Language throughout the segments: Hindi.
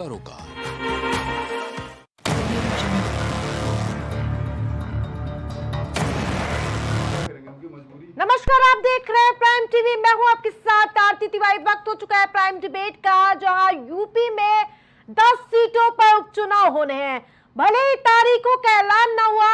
रोका। नमस्कार, आप देख रहे हैं प्राइम टीवी। मैं हूं आपके साथ आरती तिवारी। वक्त हो चुका है प्राइम डिबेट का, जहां यूपी में 10 सीटों पर उपचुनाव होने हैं। भले ही तारीखों का ऐलान न हुआ,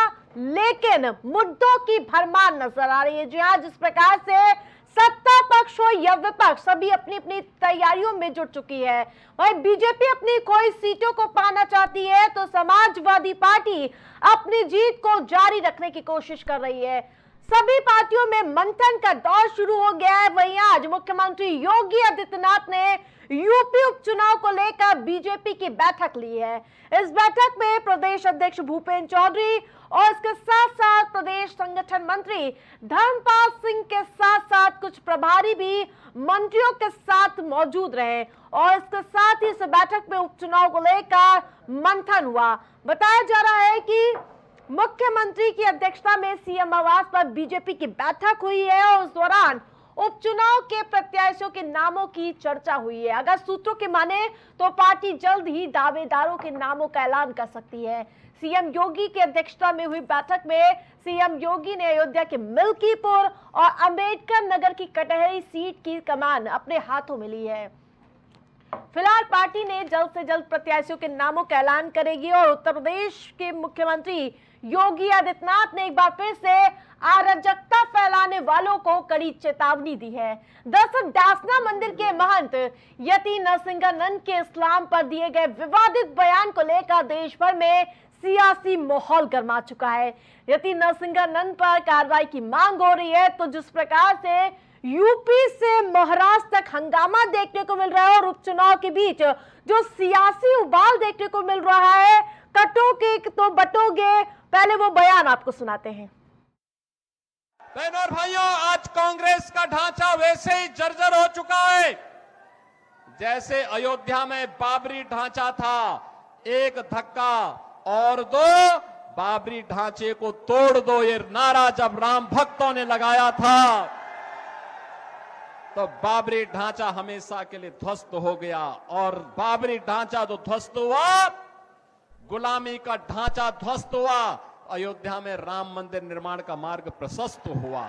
लेकिन मुद्दों की भरमार नजर आ रही है। जी हां, जिस प्रकार से सत्ता पक्ष हो या विपक्ष, सभी अपनी अपनी तैयारियों में जुट चुकी है। वही बीजेपी अपनी कोई सीटों को पाना चाहती है, तो समाजवादी पार्टी अपनी जीत को जारी रखने की कोशिश कर रही है। सभी पार्टियों में मंथन का दौर शुरू हो गया है। वहीं आज मुख्यमंत्री योगी आदित्यनाथ ने यूपी उपचुनाव को लेकर बीजेपी की बैठक ली है। इस बैठक में प्रदेश अध्यक्ष भूपेंद्र चौधरी और इसके साथ साथ प्रदेश संगठन मंत्री धर्मपाल सिंह के साथ साथ कुछ प्रभारी भी मंत्रियों के साथ मौजूद रहे और इसके साथ ही इस बैठक में उपचुनाव को लेकर मंथन हुआ। बताया जा रहा है कि मुख्यमंत्री की अध्यक्षता में सीएम आवास पर बीजेपी की बैठक हुई है और उस दौरान उपचुनाव के प्रत्याशियों के नामों की चर्चा हुई है। अगर सूत्रों के माने तो पार्टी जल्द ही दावेदारों के नामों का ऐलान कर सकती है। सीएम योगी की अध्यक्षता में हुई बैठक में सीएम योगी ने अयोध्या के मिल्कीपुर और अंबेडकर नगर की कटहरी सीट की कमान अपने हाथों में ली है। फिलहाल पार्टी ने जल्द से जल्द प्रत्याशियों के नामों का ऐलान करेगी और उत्तर प्रदेश के मुख्यमंत्री योगी आदित्यनाथ ने एक बार फिर से अराजकता फैलाने वालों को कड़ी चेतावनी दी है। दरअसल डासना मंदिर के महंत यति नरसिंहानंद के इस्लाम पर दिए गए विवादित बयान को लेकर देश भर में सियासी माहौल गर्मा चुका है। यति नरसिंहानंद पर कार्रवाई की मांग हो रही है। तो जिस प्रकार से यूपी से महाराष्ट्र तक हंगामा देखने को मिल रहा है और उपचुनाव के बीच जो सियासी उबाल देखने को मिल रहा है, कटोगे तो बटोगे, पहले वो बयान आपको सुनाते हैं। बहनों और भाइयों, आज कांग्रेस का ढांचा वैसे ही जर्जर हो चुका है जैसे अयोध्या में बाबरी ढांचा था। एक धक्का और दो, बाबरी ढांचे को तोड़ दो, ये नारा जब राम भक्तों ने लगाया था तो बाबरी ढांचा हमेशा के लिए ध्वस्त हो गया। और बाबरी ढांचा जो ध्वस्त हुआ, गुलामी का ढांचा ध्वस्त हुआ, अयोध्या में राम मंदिर निर्माण का मार्ग प्रशस्त हुआ।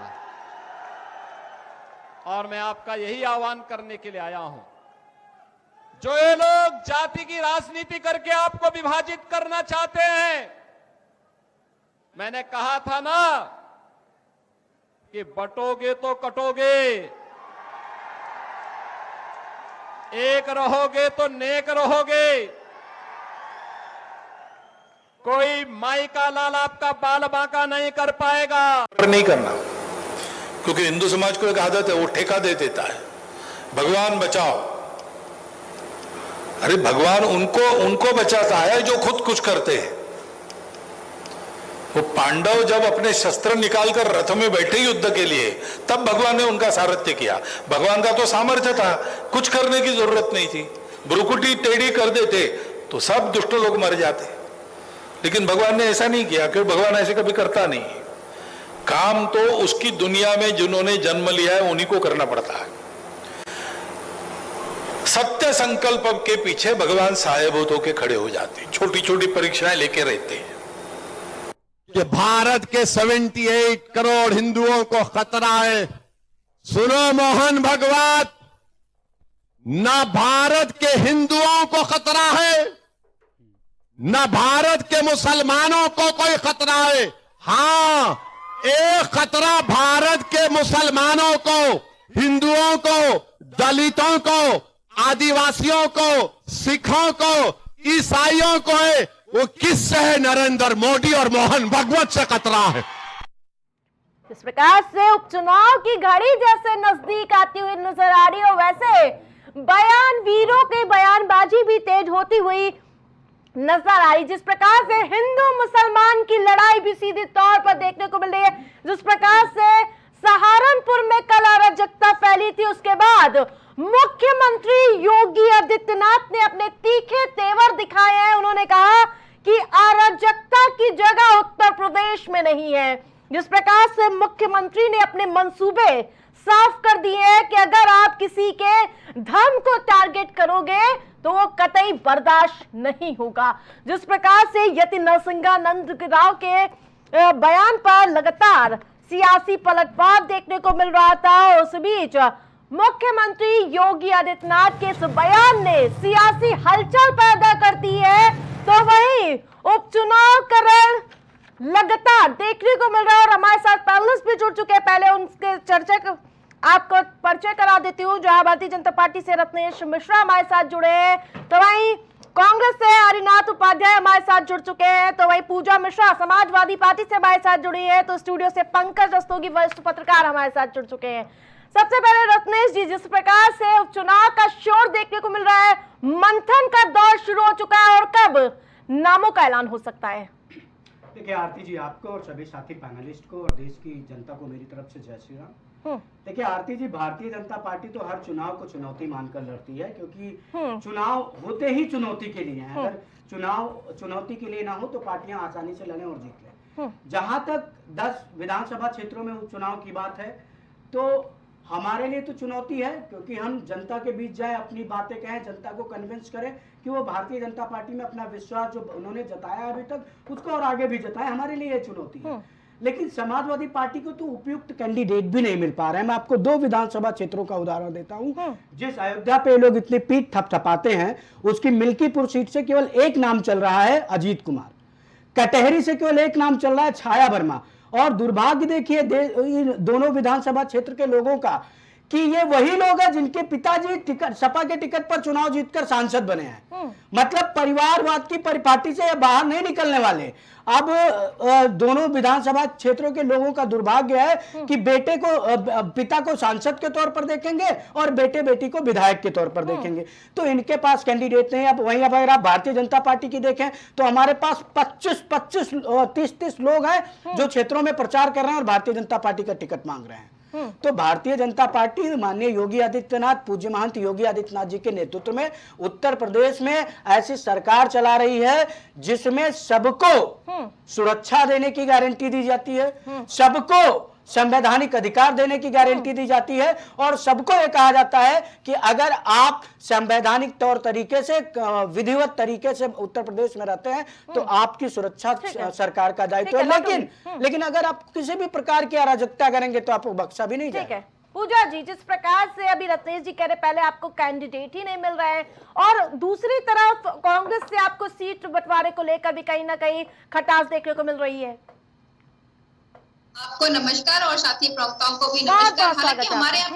और मैं आपका यही आह्वान करने के लिए आया हूं, जो ये लोग जाति की राजनीति करके आपको विभाजित करना चाहते हैं। मैंने कहा था ना कि बटोगे तो कटोगे, एक रहोगे तो नेक रहोगे। कोई माई का लाल आपका बाल बांका नहीं कर पाएगा। नहीं करना, क्योंकि हिंदू समाज को एक आदत है, वो ठेका दे देता है, भगवान बचाओ। अरे भगवान उनको बचाता है जो खुद कुछ करते हैं। वो पांडव जब अपने शस्त्र निकालकर रथ में बैठे युद्ध के लिए, तब भगवान ने उनका सारथ्य किया। भगवान का तो सामर्थ्य था, कुछ करने की जरूरत नहीं थी। भ्रुकुटी टेढ़ी कर देते तो सब दुष्ट लोग मर जाते, लेकिन भगवान ने ऐसा नहीं किया, क्योंकि भगवान ऐसे कभी करता नहीं। काम तो उसकी दुनिया में जिन्होंने जन्म लिया है उन्हीं को करना पड़ता है। सत्य संकल्प के पीछे भगवान साहेबूत होके खड़े हो जाते हैं, छोटी छोटी परीक्षाएं लेके रहते हैं। कि भारत के 78 करोड़ हिंदुओं को खतरा है। सुनो मोहन भगवत, न भारत के हिंदुओं को खतरा है, न भारत के मुसलमानों को कोई खतरा है। हां, एक खतरा भारत के मुसलमानों को, हिंदुओं को, दलितों को, आदिवासियों को, सिखों को, ईसाइयों को है। वो किससे है? नरेंद्र मोदी और मोहन भगवत से खतरा है। इस प्रकार से उपचुनाव की घड़ी जैसे नजदीक आती हुई नजर आ रही हो, वैसे बयान वीरों की बयानबाजी भी तेज होती हुई नजर आ रही। जिस प्रकार से हिंदू मुसलमान की लड़ाई भी सीधे तौर पर देखने को मिल रही है। जिस प्रकार से सहारनपुर में कल अराजकता फैली थी, उसके बाद मुख्यमंत्री योगी आदित्यनाथ ने अपने तीखे तेवर दिखाए हैं। उन्होंने कहा कि अराजकता की जगह उत्तर प्रदेश में नहीं है। जिस प्रकार से मुख्यमंत्री ने अपने मंसूबे साफ कर दिए हैं कि अगर आप किसी के धर्म को टारगेट करोगे तो वो कतई बर्दाश्त नहीं होगा। जिस प्रकार से यति नरसिंहानंद राव के बयान पर लगातार सियासी पलटवार देखने को मिल रहा था, उस बीच मुख्यमंत्री योगी आदित्यनाथ के इस बयान ने सियासी हलचल पैदा कर दी है। तो वहीं उपचुनाव करण लगातार देखने को मिल रहा है और हमारे साथ पैनलिस्ट भी जुड़ चुके हैं। पहले उनके चर्चा का आपको परिचय करा देती हूँ। जहां भारतीय जनता पार्टी से रत्नेश मिश्रा हमारे साथ जुड़े हैं, तो वहीं कांग्रेस से हरिनाथ उपाध्याय हमारे साथ जुड़ चुके हैं, तो वहीं पूजा मिश्रा समाजवादी पार्टी से हमारे साथ जुड़ी है, तो स्टूडियो से पंकज रस्तोगी वरिष्ठ पत्रकार हमारे साथ जुड़ चुके हैं। सबसे पहले रत्नेश जी, जिस प्रकार से उपचुनाव का शोर देखने को मिल रहा है, मंथन का दौर शुरू हो चुका है और कब नामों का ऐलान हो सकता है? देखिए आरती जी, आपको और सभी साथी पैनलिस्ट को और देश की जनता को मेरी तरफ से जय श्री राम। देखिए आरती जी, भारतीय जनता पार्टी तो हर चुनाव को चुनौती मानकर लड़ती है, क्योंकि चुनाव होते ही चुनौती के लिए हैं। अगर चुनाव चुनौती के लिए ना हो तो पार्टियां आसानी से लड़ें और जीत लें। जहां तक 10 विधानसभा क्षेत्रों में उपचुनाव की बात है, तो हमारे लिए तो चुनौती है, क्योंकि हम जनता के बीच जाए, अपनी बातें कहें, जनता को कन्विंस करें कि वो भारतीय जनता पार्टी में अपना विश्वास जो उन्होंने जताया अभी तक उसको और आगे भी जताए। हमारे लिए ये चुनौती है। लेकिन समाजवादी पार्टी को तो उपयुक्त कैंडिडेट भी नहीं मिल पा रहे हैं। मैं आपको 2 विधानसभा क्षेत्रों का उदाहरण देता हूं। जिस अयोध्या पे लोग इतनी पीठ थपथपाते हैं, उसकी मिल्कीपुर सीट से केवल एक नाम चल रहा है, अजीत कुमार। कटहरी से केवल एक नाम चल रहा है, छाया वर्मा। और दुर्भाग्य देखिए दोनों विधानसभा क्षेत्र के लोगों का कि ये वही लोग हैं जिनके पिताजी टिकट सपा के टिकट पर चुनाव जीतकर सांसद बने हैं। मतलब परिवारवाद की परिपाटी से ये बाहर नहीं निकलने वाले। अब दोनों विधानसभा क्षेत्रों के लोगों का दुर्भाग्य है कि बेटे को पिता को सांसद के तौर पर देखेंगे और बेटे बेटी को विधायक के तौर पर देखेंगे, तो इनके पास कैंडिडेट नहीं। अब वहीं अगर आप भारतीय जनता पार्टी की देखें तो हमारे पास 30 लोग हैं जो क्षेत्रों में प्रचार कर रहे हैं और भारतीय जनता पार्टी का टिकट मांग रहे हैं। तो भारतीय जनता पार्टी माननीय योगी आदित्यनाथ, पूज्य महंत योगी आदित्यनाथ जी के नेतृत्व में उत्तर प्रदेश में ऐसी सरकार चला रही है जिसमें सबको सुरक्षा देने की गारंटी दी जाती है, सबको संवैधानिक अधिकार देने की गारंटी दी जाती है और सबको यह कहा जाता है कि अगर आप संवैधानिक तौर तरीके से, विधिवत तरीके से उत्तर प्रदेश में रहते हैं तो आपकी सुरक्षा सरकार का दायित्व है। लेकिन अगर आप किसी भी प्रकार की अराजकता करेंगे तो आपको बख्शा भी नहीं जाएगा। पूजा जी, जिस प्रकार से अभी रत्नेश जी कह रहे, पहले आपको कैंडिडेट ही नहीं मिल रहे हैं और दूसरी तरफ कांग्रेस से आपको सीट बंटवारे को लेकर भी कहीं ना कहीं खटास देखने को मिल रही है। आपको नमस्कार और साथी प्रवक्ताओं को भी नमस्कार। हालांकि हमारे यहाँ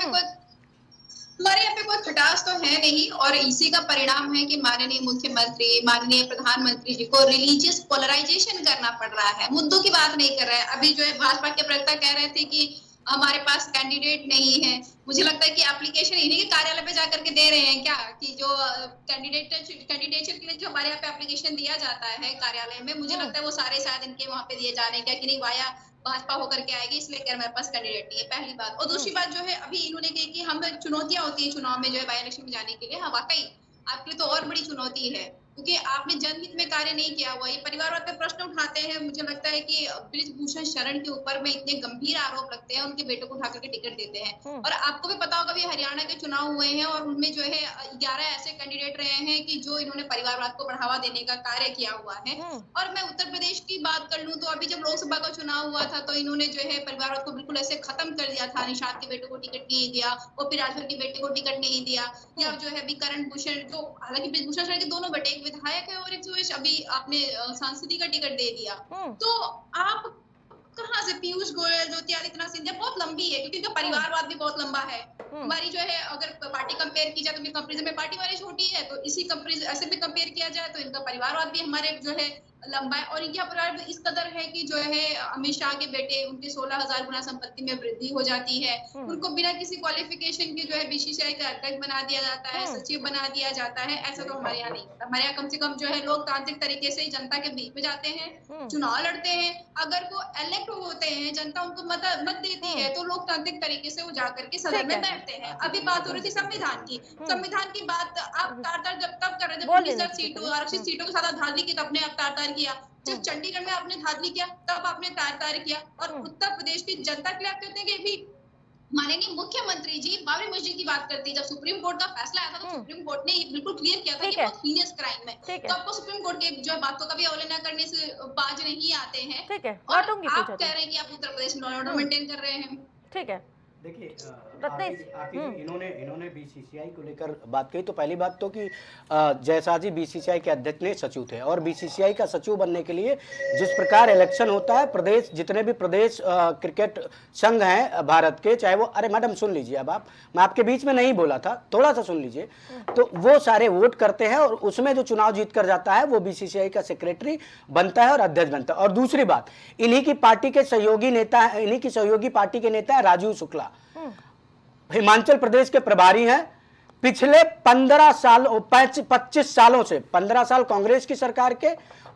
पे कोई खटास तो है नहीं और इसी का परिणाम है कि माननीय मुख्यमंत्री, माननीय प्रधानमंत्री जी को रिलीजियस पोलराइजेशन करना पड़ रहा है, मुद्दों की बात नहीं कर रहा है। अभी जो है भाजपा के प्रवक्ता कह रहे थे कि हमारे पास कैंडिडेट नहीं है। मुझे लगता है कि एप्लीकेशन इन्हीं के कार्यालय पे जाकर के दे रहे हैं क्या, कि जो कैंडिडेचर के लिए जो हमारे यहाँ पे एप्लीकेशन दिया जाता है कार्यालय में, मुझे लगता है वो सारे शायद इनके वहाँ पे दिए जाने क्या कि नहीं, वाया भाजपा होकर के आएगी, इसलिए कर मेरे पास कैंडिडेट नहीं है, पहली बात। और दूसरी बात जो है, अभी इन्होंने कही कि हम चुनौतियां होती है चुनाव में जो है बाई इलेक्शन में जाने के लिए। हाँ वाकई आपके लिए तो और बड़ी चुनौती है, क्योंकि आपने जनहित में कार्य नहीं किया हुआ। ये परिवारवाद पे प्रश्न उठाते हैं। मुझे लगता है कि बृजभूषण शरण के ऊपर में इतने गंभीर आरोप लगते हैं, उनके बेटे को उठा करके टिकट देते हैं। और आपको भी पता होगा, भी हरियाणा के चुनाव हुए हैं और उनमें जो है 11 ऐसे कैंडिडेट रहे हैं कि जो इन्होंने परिवारवाद को बढ़ावा देने का कार्य किया हुआ है। और मैं उत्तर प्रदेश की बात कर लूं तो अभी जब लोकसभा का चुनाव हुआ था तो इन्होंने जो है परिवारवाद को बिल्कुल ऐसे खत्म कर दिया था। निषाद के बेटे को टिकट नहीं दिया, ओपी राजभर के बेटे को टिकट नहीं दिया, या जो है अभी करण भूषण, जो हालांकि बृजभूषण शरण के दोनों बेटे, एक विधायक है और अभी आपने सांसदी का टिकट दे दिया। तो आप कहां से, पीयूष गोयल, ज्योति आदित्यनाथ सिंधिया, बहुत लंबी है क्योंकि इनका परिवारवाद भी बहुत लंबा है। हमारी जो है अगर पार्टी कंपेयर की जाए तो कंपेरिजन में पार्टी वाली छोटी है, तो इसी कंपेरिजन ऐसे भी कंपेयर किया जाए तो इनका परिवारवाद भी हमारे जो है लंबा है। और इनका परिवार इस कदर है कि जो है अमित शाह के बेटे, उनके 16,000 गुना संपत्ति में वृद्धि हो जाती है। उनको बिना किसी क्वालिफिकेशन के जो है बीसीसीआई का अध्यक्ष बना दिया जाता है, सचिव बना दिया जाता है। ऐसा तो हमारे यहाँ नहीं होता। हमारे यहाँ कम से कम जो है लोकतांत्रिक तरीके से जनता के बीच में जाते हैं, चुनाव लड़ते हैं। अगर वो इलेक्ट होते हैं, जनता उनको मत देती है, तो लोकतांत्रिक तरीके से वो जाकर के सदन में बैठते हैं। अभी बात हो रही थी संविधान की। संविधान की बात आप तार जब तब कर रहे थे, 19 सीटों, आरक्षित सीटों के साथ धांधली की, अपने आप तार किया। जब चंडीगढ़ में आपने धांधली किया तब आपने तार किया। और उत्तर प्रदेश की जनता के लिए आप कहते हैं कि भी माननीय मुख्यमंत्री जी बाबरी मस्जिद की बात करती है। जब सुप्रीम कोर्ट का फैसला आया था तो सुप्रीम कोर्ट ने बिल्कुल क्लियर किया था कि बहुत हीनियस क्राइम है। तो आपको सुप्रीम कोर्ट के जो बातों का भी अवहेलना करने से बाज नहीं आते हैं। ठीक है, और आप कह रहे हैं कि आप उत्तर प्रदेश में लॉ एंड ऑर्डर मेंटेन कर रहे हैं। ठीक है, देखिए इन्होंने बीसीसीआई को लेकर बात कही। तो पहली बात तो कि जयशाह जी बीसीसीआई के अध्यक्ष नहीं सचिव थे, और बीसीसीआई का सचिव बनने के लिए जिस प्रकार इलेक्शन होता है, प्रदेश जितने भी प्रदेश क्रिकेट संघ हैं भारत के, चाहे वो, अरे मैडम सुन लीजिए, अब मैं आपके बीच में नहीं बोला था, थोड़ा सा सुन लीजिए। तो वो सारे वोट करते हैं और उसमें जो चुनाव जीत कर जाता है वो बीसीसीआई का सेक्रेटरी बनता है और अध्यक्ष बनता है। और दूसरी बात, इन्हीं की पार्टी के सहयोगी नेता, इन्हीं की सहयोगी पार्टी के नेता है राजीव शुक्ला, हिमाचल प्रदेश के प्रभारी हैं। पिछले 15 साल 25 सालों से 15 साल कांग्रेस की सरकार के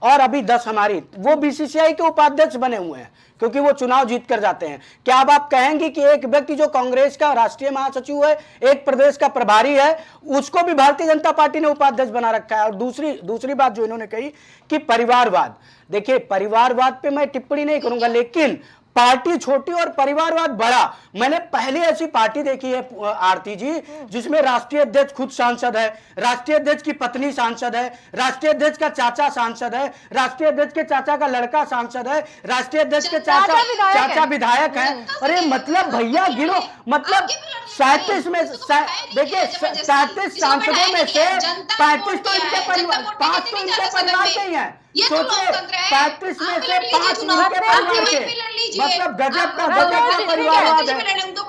और अभी 10 हमारी, वो बीसीसीआई के उपाध्यक्ष बने हुए हैं क्योंकि वो चुनाव जीत कर जाते हैं। क्या अब आप कहेंगे कि एक व्यक्ति जो कांग्रेस का राष्ट्रीय महासचिव है, एक प्रदेश का प्रभारी है, उसको भी भारतीय जनता पार्टी ने उपाध्यक्ष बना रखा है? और दूसरी बात जो इन्होंने कही कि परिवारवाद, देखिए परिवारवाद पे मैं टिप्पणी नहीं करूंगा, लेकिन पार्टी छोटी और परिवारवाद बड़ा। मैंने पहले ऐसी पार्टी देखी है आरती जी जिसमें राष्ट्रीय अध्यक्ष खुद सांसद है, राष्ट्रीय अध्यक्ष की पत्नी सांसद है, राष्ट्रीय अध्यक्ष का चाचा सांसद है, राष्ट्रीय अध्यक्ष के चाचा का लड़का सांसद है, राष्ट्रीय अध्यक्ष के चाचा विधायक है। अरे मतलब भैया गिनो, मतलब 37 में देखिए 37 सांसदों में से 35 तो इनके परिवार, 5 तो इनके परिवार के ही हैं। सोचिए 35 में से 5 इनके परिवार के, मतलब गजब का परिवारवाद है।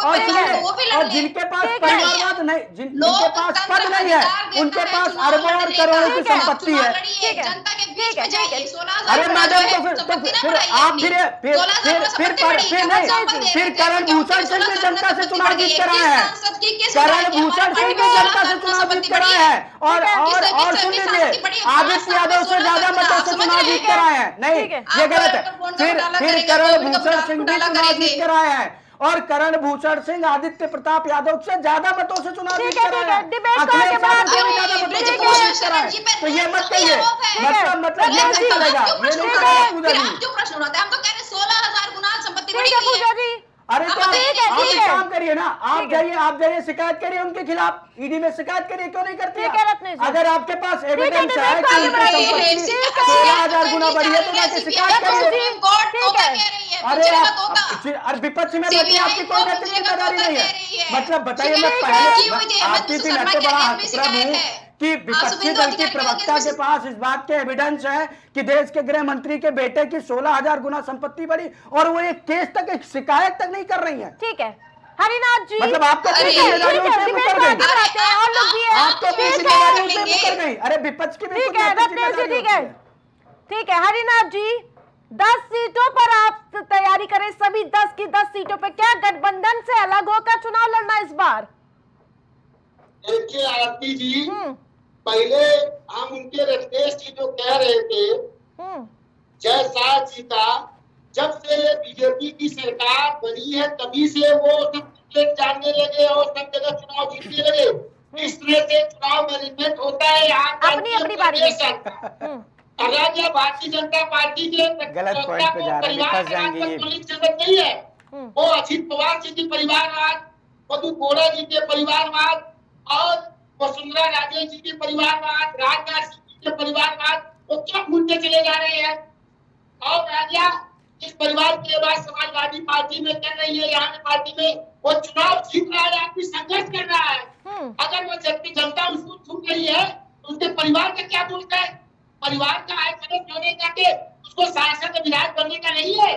और जिनके पास परिवारवाद नहीं, जिनके पास पद नहीं है, उनके पास अरबों और करोड़ों की संपत्ति है। अरे मैडम तो फिर आप फिर करण भूषण सिंह भी जनता से चुनाव जीत कर आए हैं, करण भूषण सिंह भी जनता से चुनाव जीत कर आए हैं। और सुन लीजिए, आदित्य यादव से ज्यादा मतों से चुनाव जीत कर आए हैं। नहीं, ये गलत है। फिर करण भूषण सिंह भी चुनाव जीत कर आए हैं, और करण भूषण सिंह आदित्य प्रताप यादव से ज्यादा मतों से चुनाव जीत कर आए हैं। अखिलेश यादव से ज्यादा मतों से चुनाव जीत कर आए। तो ये मत कहिए, मतलब ये नहीं चलेगा, ये नहीं चलेगा पूजा जी। जो प्रश्न उठाते हैं, हम तो कह रहे 16,000 गुना संपत्ति बढ़ी है। अरे तो आप एक काम करिए ना, आप जाइए शिकायत करिए उनके खिलाफ, ईडी में शिकायत करिए, क्यों नहीं करती? अगर आपके पास एविडेंस है कि उनकी संपत्ति 16,000 गुना बढ़ी है तो जाके शिकायत करिए। अरे विपक्ष में बैठी आपकी कोई नैतिक जिम्मेदारी नहीं है। मतलब बताइए, मैं पहले आपकी भी मैं तो बड़ा हतप्रभ हूँ कि विपक्षी दल के प्रवक्ता के पास इस बात के एविडेंस है कि देश के गृह मंत्री के बेटे की 16,000 गुना संपत्ति बढ़ी, और वो एक केस तक, एक शिकायत तक नहीं कर रही है। ठीक है हरिनाथ जी, मतलब आप तो अपनी जिम्मेदारियों से मुकर गई, आप तो अपनी जिम्मेदारियों से मुकर गई। अरे विपक्ष की भी ठीक है हरिनाथ जी, 10 सीटों पर आप तैयारी करें, सभी 10 की 10 सीटों पर। क्या गठबंधन से अलग होकर चुनाव लड़ना इस बार? देखिए आरती जी, पहले हम उनके रत्नेश जी जो कह रहे थे, जयशाह जी का, जब से ये बीजेपी की सरकार बनी है तभी से वो सब जानने लगे और सब जगह चुनाव जीतने लगे। इस तरह से चुनाव मैनेजमेंट होता है यहाँ अपनी बारी में। अगर यह भारतीय जनता पार्टी के गलत पॉइंट पे जा रहे हैं, फंस जाएंगे ये। नहीं है, वो अजित पवार जी की परिवारवाद, मधु कोड़ा जी के परिवारवाद और वसुंधरा राजे जी के परिवारवाद, राजनाथ सिंह जी के परिवारवाद, वो क्या भूलते चले जा रहे हैं। और राजा इस परिवार के बाद समाजवादी पार्टी में कर रही है, यहाँ पार्टी में वो चुनाव जीत रहा है, आपकी संघर्ष कर रहा है। अगर वो जनता उसको छूट रही है तो उसके परिवार का क्या दोष है? परिवार का आय सदस्य होने का उसको सांसद विधायक बनने का नहीं है।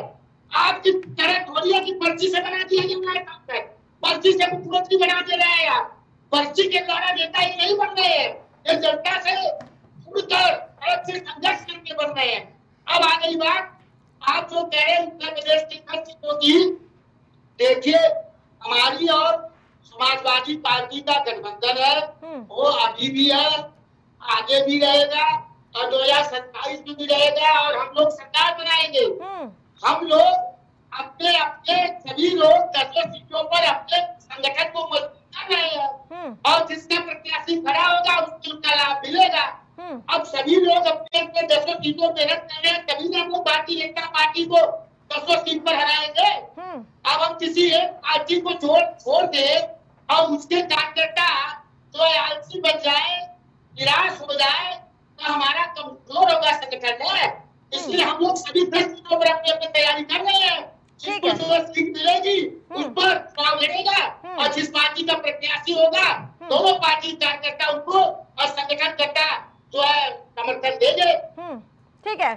आपकी तरह ढोलिया की पर्ची से बना दिया गया है, पर्ची से मुख्यमंत्री बना दे रहे हैं आप, पर्ची के द्वारा नेता ही नहीं बन रहे हैं, ये जनता से जुड़कर से संघर्ष करके बन रहे हैं। अब आ गई बात, आप जो कह रहे हैं उत्तर प्रदेश की 10 सीटों की, देखिए हमारी और समाजवादी पार्टी का गठबंधन है, वो अभी भी है, आगे भी रहेगा और 2027 में भी रहेगा, और हम लोग सरकार बनाएंगे। हम लोग अपने सभी लोग 10 सीटों पर अपने संगठन को मजबूत कर रहे हैं, और जिसका प्रत्याशी खड़ा होगा उसको उनका लाभ मिलेगा। अब सभी लोग अपने 10 सीटों पे रख रहे हैं, तभी हम लोग भारतीय जनता पार्टी को 10 सीट पर हराएंगे। अब हम किसी एक पार्टी को छोड़ दे और उसके कार्यकर्ता जो आलसी बन जाए, निराश हो जाए, तो हमारा कमजोर होगा संगठन है। इसलिए हम लोग सभी 10 सीटों पर अपनी अपनी तैयारी कर रहे हैं। जिसको जो सीट मिलेगी उस पर चुनाव लड़ेगा और जिस पार्टी का प्रत्याशी होगा दोनों पार्टी कार्यकर्ता उनको और संगठनकर्ता जो है समर्थन देंगे। ठीक है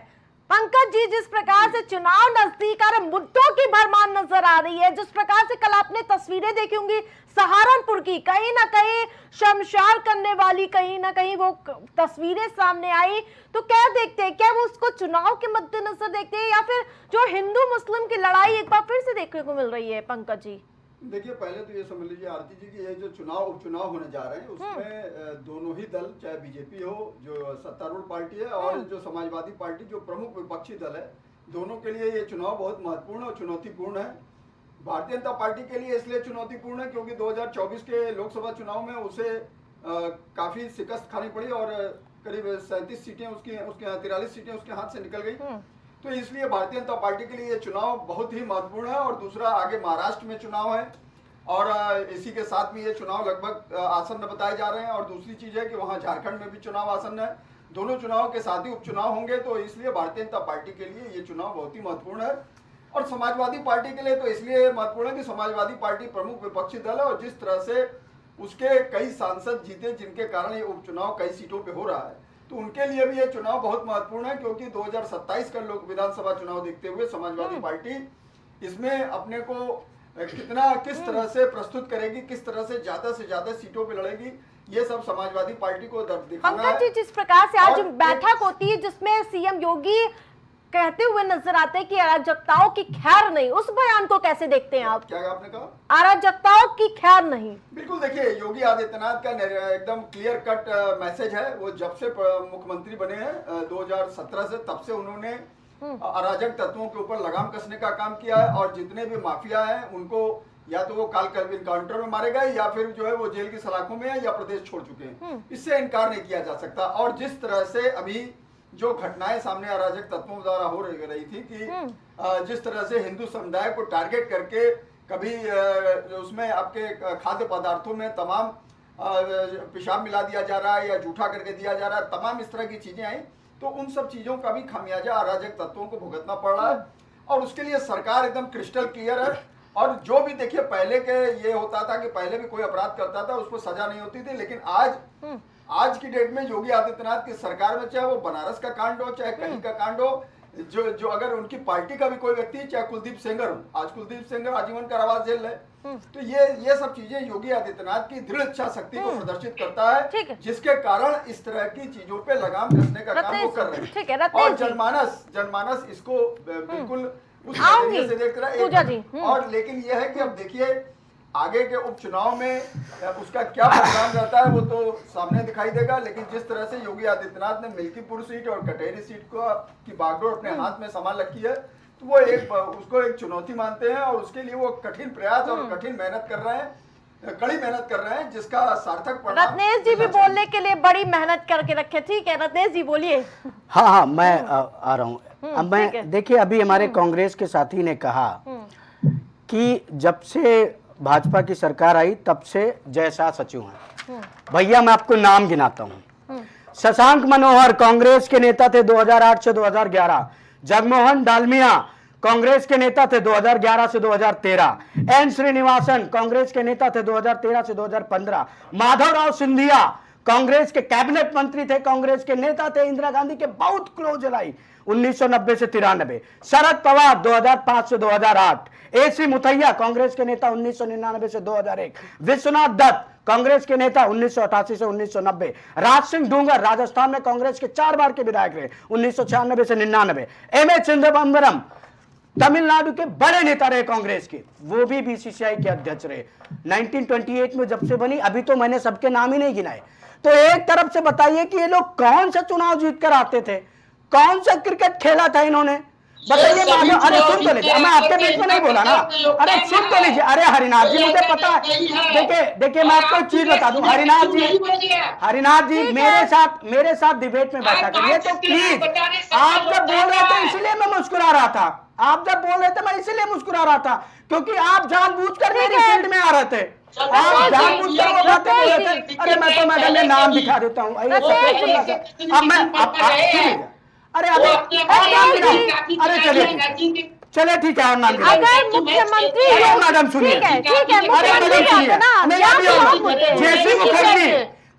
पंकज जी, जिस प्रकार से चुनाव नजदीक आ रहे, मुद्दों की भरमार नजर आ रही है, जिस प्रकार से कल आपने तस्वीरें देखी होंगी सहारनपुर की, कहीं ना कहीं शर्मसार करने वाली कहीं ना कहीं वो तस्वीरें सामने आई, तो क्या देखते हैं, क्या वो उसको चुनाव के मद्देनजर देखते हैं या फिर जो हिंदू मुस्लिम की लड़ाई एक बार फिर से देखने को मिल रही है? पंकज जी देखिए, पहले तो ये समझ लीजिए आरती जी कि ये जो उपचुनाव होने जा रहे हैं उसमें दोनों ही दल, चाहे बीजेपी हो जो सत्तारूढ़ पार्टी है और जो समाजवादी पार्टी जो प्रमुख विपक्षी दल है, दोनों के लिए ये चुनाव बहुत महत्वपूर्ण और चुनौतीपूर्ण है। भारतीय जनता पार्टी के लिए इसलिए चुनौतीपूर्ण है क्योंकि 2024 के लोकसभा चुनाव में उसे काफी शिकस्त खानी पड़ी और करीब 37 सीटें उसके 43 सीटें उसके हाथ से निकल गई। तो इसलिए भारतीय जनता पार्टी के लिए ये चुनाव बहुत ही महत्वपूर्ण है। और दूसरा, आगे महाराष्ट्र में चुनाव है और इसी के साथ में ये चुनाव लगभग आसन्न बताए जा रहे हैं। और दूसरी चीज है कि वहाँ झारखंड में भी चुनाव आसन्न है। दोनों चुनाव के साथ ही उपचुनाव होंगे, तो इसलिए भारतीय जनता पार्टी के लिए ये चुनाव बहुत ही महत्वपूर्ण है। और समाजवादी पार्टी के लिए तो इसलिए महत्वपूर्ण है कि समाजवादी पार्टी प्रमुख विपक्षी दल है और जिस तरह से उसके कई सांसद जीते जिनके कारण ये उपचुनाव कई सीटों पे हो रहा है, तो उनके लिए भी ये चुनाव बहुत महत्वपूर्ण है क्योंकि 2027 का लोक विधानसभा चुनाव देखते हुए समाजवादी पार्टी इसमें अपने को किस तरह से प्रस्तुत करेगी, किस तरह से ज्यादा सीटों पे लड़ेगी, ये सब समाजवादी पार्टी को दिखाना है। पंकज जी, जिस प्रकार से आज बैठक होती है जिसमें सीएम योगी कहते हुए नजर आते हैं कि अराजकताओं की खैर नहीं, उस बयान को कैसे देखते हैं आप? क्या आपने कहा? अराजकताओं की खैर नहीं। बिल्कुल, देखिए योगी आदित्यनाथ का एकदम क्लियर कट मैसेज है। वो जब से मुख्यमंत्री बने हैं 2017 से, तब से उन्होंने अराजक तत्वों के ऊपर लगाम कसने का काम किया है और जितने भी माफिया हैं उनको या तो वो काल इनकाउंटर में मारे गए या फिर जो है वो जेल की सलाखों में है या प्रदेश छोड़ चुके हैं। इससे इनकार नहीं किया जा सकता। और जिस तरह से अभी जो घटनाएं सामने अराजक तत्वों द्वारा हो रही थी कि जिस तरह से हिंदू समुदाय को टारगेट करके कभी उसमें आपके खाद्य पदार्थों में तमाम पेशाब मिला दिया जा रहा है या जूठा करके दिया जा रहा है, तमाम इस तरह की चीजें आई, तो उन सब चीजों का भी खामियाजा अराजक तत्वों को भुगतना पड़ रहा है। और उसके लिए सरकार एकदम क्रिस्टल क्लियर है। और जो भी देखिए पहले के ये होता था कि पहले भी कोई अपराध करता था उस पर सजा नहीं होती थी, लेकिन आज की डेट में योगी आदित्यनाथ की सरकार में चाहे वो बनारस का कांड हो चाहे कहीं का कांड हो, जो अगर उनकी पार्टी का भी कोई व्यक्ति चाहे कुलदीप सेंगर हो, आज कुलदीप सेंगर आजीवन कारावास जेल है, तो ये सब चीजें योगी आदित्यनाथ की दृढ़ इच्छा शक्ति को प्रदर्शित करता है, जिसके कारण इस तरह की चीजों पे लगाम कसने का काम वो कर रहे हैं। और जनमानस इसको बिल्कुल उस नजरिए से देख रहा है। और लेकिन यह है कि अब देखिए आगे के उपचुनाव में उसका क्या परिणाम रहता है वो तो सामने दिखाई देगा। लेकिन जिस तरह से योगी आदित्यनाथ ने मिल्कीपुर सीट और कटेरी सीट की बागडोर अपने हाथ में संभाल रखी है, तो वो उसको एक चुनौती मानते हैं और उसके लिए वो कठिन प्रयास और कठिन मेहनत कर रहे हैं, कड़ी मेहनत कर रहे हैं, जिसका सार्थक परिणाम। रत्नेश जी भी बोलने के लिए बड़ी मेहनत करके रखे। ठीक है रत्नेश जी बोलिए। हाँ मैं आ रहा हूँ। अब मैं देखिए अभी हमारे कांग्रेस के साथी ने कहा कि जब से भाजपा की सरकार आई तब से जैसा सचिव हैं। भैया मैं आपको नाम गिनाता हूं। शशांक मनोहर कांग्रेस के नेता थे 2008 से 2011। जगमोहन डालमिया कांग्रेस के नेता थे 2011 से 2013। एन श्रीनिवासन कांग्रेस के नेता थे 2013 से 2015। माधवराव सिंधिया कांग्रेस के कैबिनेट मंत्री थे, कांग्रेस के नेता थे, इंदिरा गांधी के बहुत क्लोज रही 1990 से 93। शरद पवार 2005 से 2008। एसी मुथैया कांग्रेस के नेता 1999 से 2001। विश्वनाथ दत्त कांग्रेस के नेता 1988 से 1990। राज सिंह डूंगर राजस्थान में कांग्रेस के 4 बार के विधायक रहे 1996 से 99। एमए चिदंबरम तमिलनाडु के बड़े नेता रहे कांग्रेस के, वो भी बीसीसीआई के अध्यक्ष रहे 1928 में जब से बनी। अभी तो मैंने सबके नाम ही नहीं गिनाए। तो एक तरफ से बताइए कि ये लोग कौन सा चुनाव जीत कर आते थे, कौन सा क्रिकेट खेला था इन्होंने, बताइए। अरे सुन तो लीजिए, मैं आपके बीच में नहीं बोला ना, अरे सुन तो लीजिए। अरे हरिनाथ जी मुझे पता है, देखिए मैं आपको एक चीज बता दूं, हरिनाथ जी मेरे साथ डिबेट में बैठा करिए तो प्लीज। आप जब बोल रहे थे इसलिए मैं मुस्कुरा रहा था, आप जब बोल रहे थे मैं इसीलिए मुस्कुरा रहा था, क्योंकि आप जानबूझकर मेरी फील्ड में आ रहे थे, आप जानबूझकर वो बातें बोल रहे थे। अरे मैं तो मैडम ये नाम दिखा देता हूँ, अब मैं अरे अभी अरे चले ठीक है, नाम अगर मुख्यमंत्री मैडम सुनिए, ठीक है अरे मैडम सुनिए,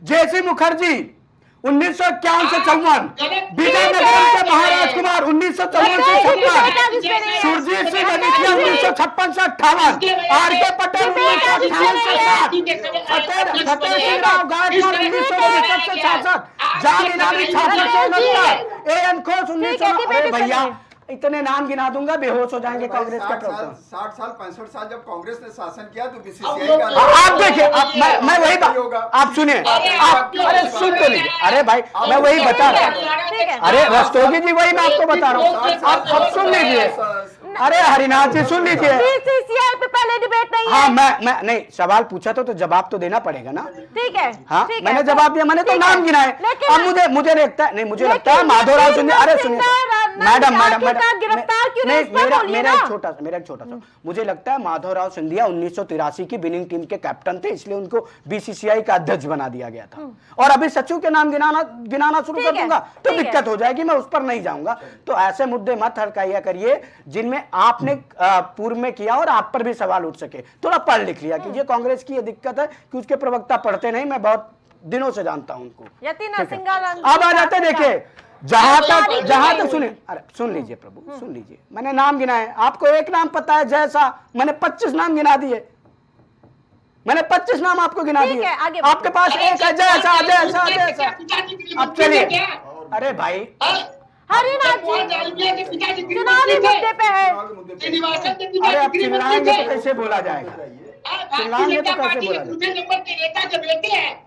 जेसी मुखर्जी 1951 से 54, विजयनगरम के महाराज कुमार 1954 से 56, सुरजीत सिंह मजीठिया 1956 से 58, आर.के. पटेल 1958 से 60, फतेह सिंह राव गायकवाड़ 1969 से 66, जान इनामी 66 से 69, ए.एन. घोष 1900। अरे भैया इतने नाम गिना दूंगा, बेहोश हो जाएंगे कांग्रेस का प्रवक्ता। 60 साल 65 साल जब कांग्रेस ने शासन किया तो बीसीसीआई का आप देखिए, मैं वही बात, आप सुनिए, अरे सुन तो लीजिए, अरे भाई मैं वही बता रहा हूँ, अरे रस्तोगी जी वही मैं आपको बता रहा हूँ, आप सब सुन लीजिए, अरे हरिनाथ जी सुन लीजिए। बीसीसीआई पे पहले डिबेट नहीं है। हाँ मैं नहीं, सवाल पूछा तो जवाब तो देना पड़ेगा ना। ठीक है, हाँ मैंने जवाब दिया, मैंने तो नाम गिनाए। अब मुझे लगता है, नहीं मुझे लगता है माधवराव सिंधिया, अरे सुनिए मैडम गिरफ्तार क्यों नहीं? मेरा एक छोटा सा मुझे लगता है माधवराव सिंधिया 1983 की विनिंग टीम के कैप्टन थे, इसलिए उनको बीसीसीआई का अध्यक्ष बना दिया गया था। और अभी सचिव के नाम गिनाना शुरू कर दूंगा तो दिक्कत हो जाएगी, मैं उस पर नहीं जाऊंगा। तो ऐसे मुद्दे मत हड़काइया करिए जिनमें आपने पूर्व में किया और आप पर भी सवाल उठ सके। थोड़ा पढ़ लिख लिया कीजिए। कांग्रेस की ये दिक्कत है कि उसके प्रवक्ता पढ़ते नहीं, मैं बहुत दिनों से जानता हूं उनको। अब आ जाते, देखिए जहां तक सुनिए, अरे सुन लीजिए प्रभु, सुन लीजिए, मैंने नाम गिनाए, आपको एक नाम पता है जैसा, मैंने 25 नाम गिना दिए, मैंने 25 नाम आपको गिना दिए, आपके पास एक है जैसा जैसा जैसा। अब चलिए, अरे भाई हरिनाथ जी चुनावी मुद्दे पे है, अरे अब चिल्लाएंगे तो कैसे बोला जाएगा, चिल्लाएंगे तो कैसे बोला जाएगा।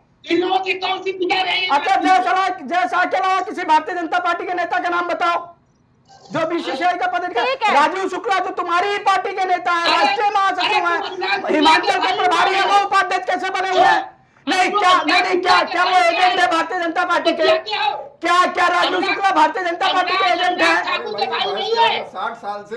अच्छा जैसा के अलावा किसी भारतीय जनता पार्टी के नेता का नाम बताओ जो बीसीसीआई का पदाधिकारी। राजीव शुक्ला जो तुम्हारी ही पार्टी के नेता है, राष्ट्रीय महासचिव है, हिमाचल के प्रभारी है, वो उपाध्यक्ष कैसे बने हुए हैं? नहीं क्या वो एजेंट है भारतीय जनता पार्टी के? क्या राजीव शुक्ला भारतीय जनता पार्टी के एजेंट है? 60 साल से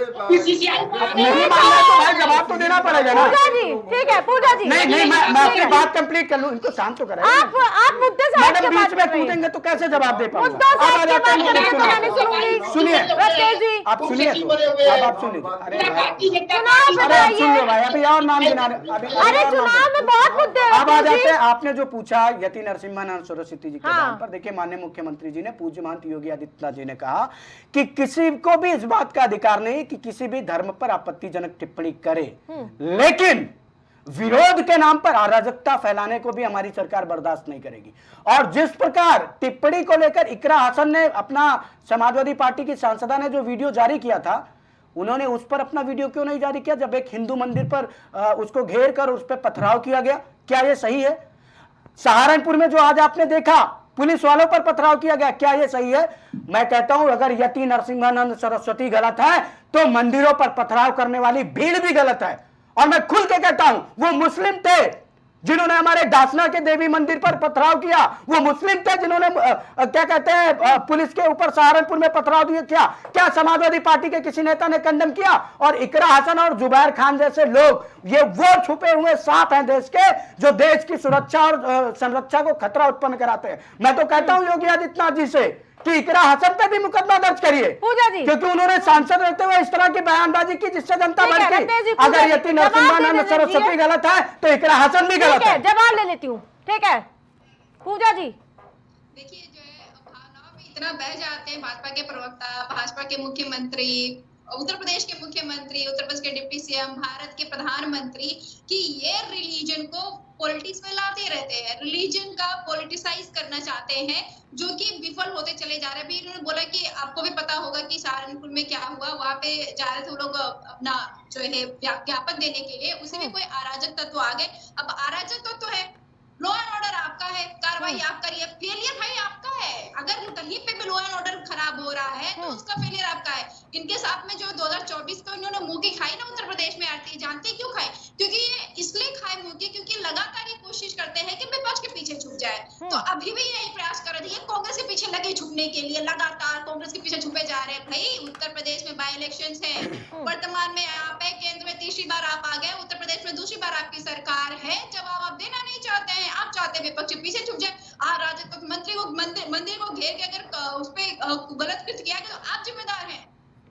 नहीं मानना तो भाई जवाब तो देना पड़ेगा ना। पूजा जी ठीक है, पूजा जी नहीं मैं अपनी बात कंप्लीट कर लूं, इनको शांत तो कराइए। आप मुद्दे से मैडम बीच में कूदेंगे तो कैसे जवाब दे पाऊंगा? अब आ जाते हैं, सुनिए आप सुनिए, अब आप सुन लीजिए। अरे सुन लो भाई, अभी और नाम गिना रहे, अरे चुनाव में बहुत मुद्दे हैं। अब आ जाते हैं, आपने जो पूछा यति नरसिम्हानंद सरस्वती जी के नाम पर, देखिए माननीय मुख्यमंत्री जी ने, पूज्य महंत योगी आदित्यनाथ जी ने कहा कि किसी को भी इस बात का अधिकार नहीं कि किसी भी धर्म पर आपत्तिजनक टिप्पणी करे, लेकिन विरोध के नाम पर अराजकता फैलाने को भी हमारी सरकार बर्दाश्त नहीं करेगी। और जिस प्रकार टिप्पणी को लेकर इकरा हसन ने, अपना समाजवादी पार्टी की सांसदा ने जो वीडियो जारी किया था, उन्होंने उस पर अपना वीडियो क्यों नहीं जारी किया जब एक हिंदू मंदिर पर उसको घेर कर उस पर पथराव किया गया? क्या यह सही है? सहारनपुर में जो आज आपने देखा पुलिस वालों पर पथराव किया गया, क्या यह सही है? मैं कहता हूं अगर यति नरसिम्हानंद सरस्वती गलत है तो मंदिरों पर पथराव करने वाली भीड़ भी गलत है। और मैं खुल के कहता हूं वो मुस्लिम थे जिन्होंने हमारे डासना के देवी मंदिर पर पथराव किया, वो मुस्लिम थे जिन्होंने क्या कहते हैं पुलिस के ऊपर सहारनपुर में पथराव दिया। क्या समाजवादी पार्टी के किसी नेता ने कंडम किया? और इकरा हसन और जुबैर खान जैसे लोग, ये वो छुपे हुए सांप हैं देश के जो देश की सुरक्षा और संरक्षा को खतरा उत्पन्न कराते हैं। मैं तो कहता हूं योगी आदित्यनाथ जी से कि इकरा हसन पे भी मुकदमा दर्ज करिए, क्योंकि उन्होंने सांसद रहते हुए इस तरह की बयानबाजी की जिससे जनता भड़की। अगर यति नरसिम्हानंद सरस्वती गलत है तो इकरा हसन भी गलत है। जवाब ले लेती हूँ, ठीक है पूजा जी। देखिए जो है भावनाओं में इतना बह जाते हैं भाजपा के प्रवक्ता, भाजपा के मुख्यमंत्री, उत्तर प्रदेश के मुख्यमंत्री, उत्तर प्रदेश के डिप्टी सीएम, भारत के प्रधानमंत्री, कि ये रिलीजन को पॉलिटिक्स में लाते रहते हैं, रिलीजन का पॉलिटिसाइज करना चाहते हैं, जो कि विफल होते चले जा रहे हैं। अभी इन्होंने बोला कि आपको भी पता होगा कि सहारनपुर में क्या हुआ, वहां पे जा रहे थे वो लोग अपना जो है ज्ञापन देने के लिए, उसी में कोई अराजक तत्व आ गए। अब अराजक तत्व है, लॉ एंड ऑर्डर आपका है, कार्रवाई आप करिए, फेलियर भाई आपका है। अगर कहीं पे भी लॉ एंड ऑर्डर खराब हो रहा है तो उसका फेलियर आपका है। इनके साथ में जो 2024 को इन्होंने मुंह खाई ना उत्तर प्रदेश में आरती, जानते क्यों खाए? क्योंकि ये इसलिए खाए मुंह की क्योंकि लगातार ये कोशिश करते हैं कि विपक्ष के पीछे छुप जाए। तो अभी भी यही प्रयास कर रही है, कांग्रेस के पीछे लगे छुपने के लिए, लगातार कांग्रेस के पीछे छुपे जा रहे हैं। भाई उत्तर प्रदेश में बाई इलेक्शंस है, वर्तमान में आप है, केंद्र में तीसरी बार आप आ गए, उत्तर प्रदेश में दूसरी बार आपकी सरकार है, जवाब आप देना नहीं चाहते हैं, आप चाहते हैं विपक्ष के पीछे छुप जाए। राजद मंत्री को मंदिर को घेर के अगर उस पे गलत कृत्य किया तो आप जिम्मेदार हैं,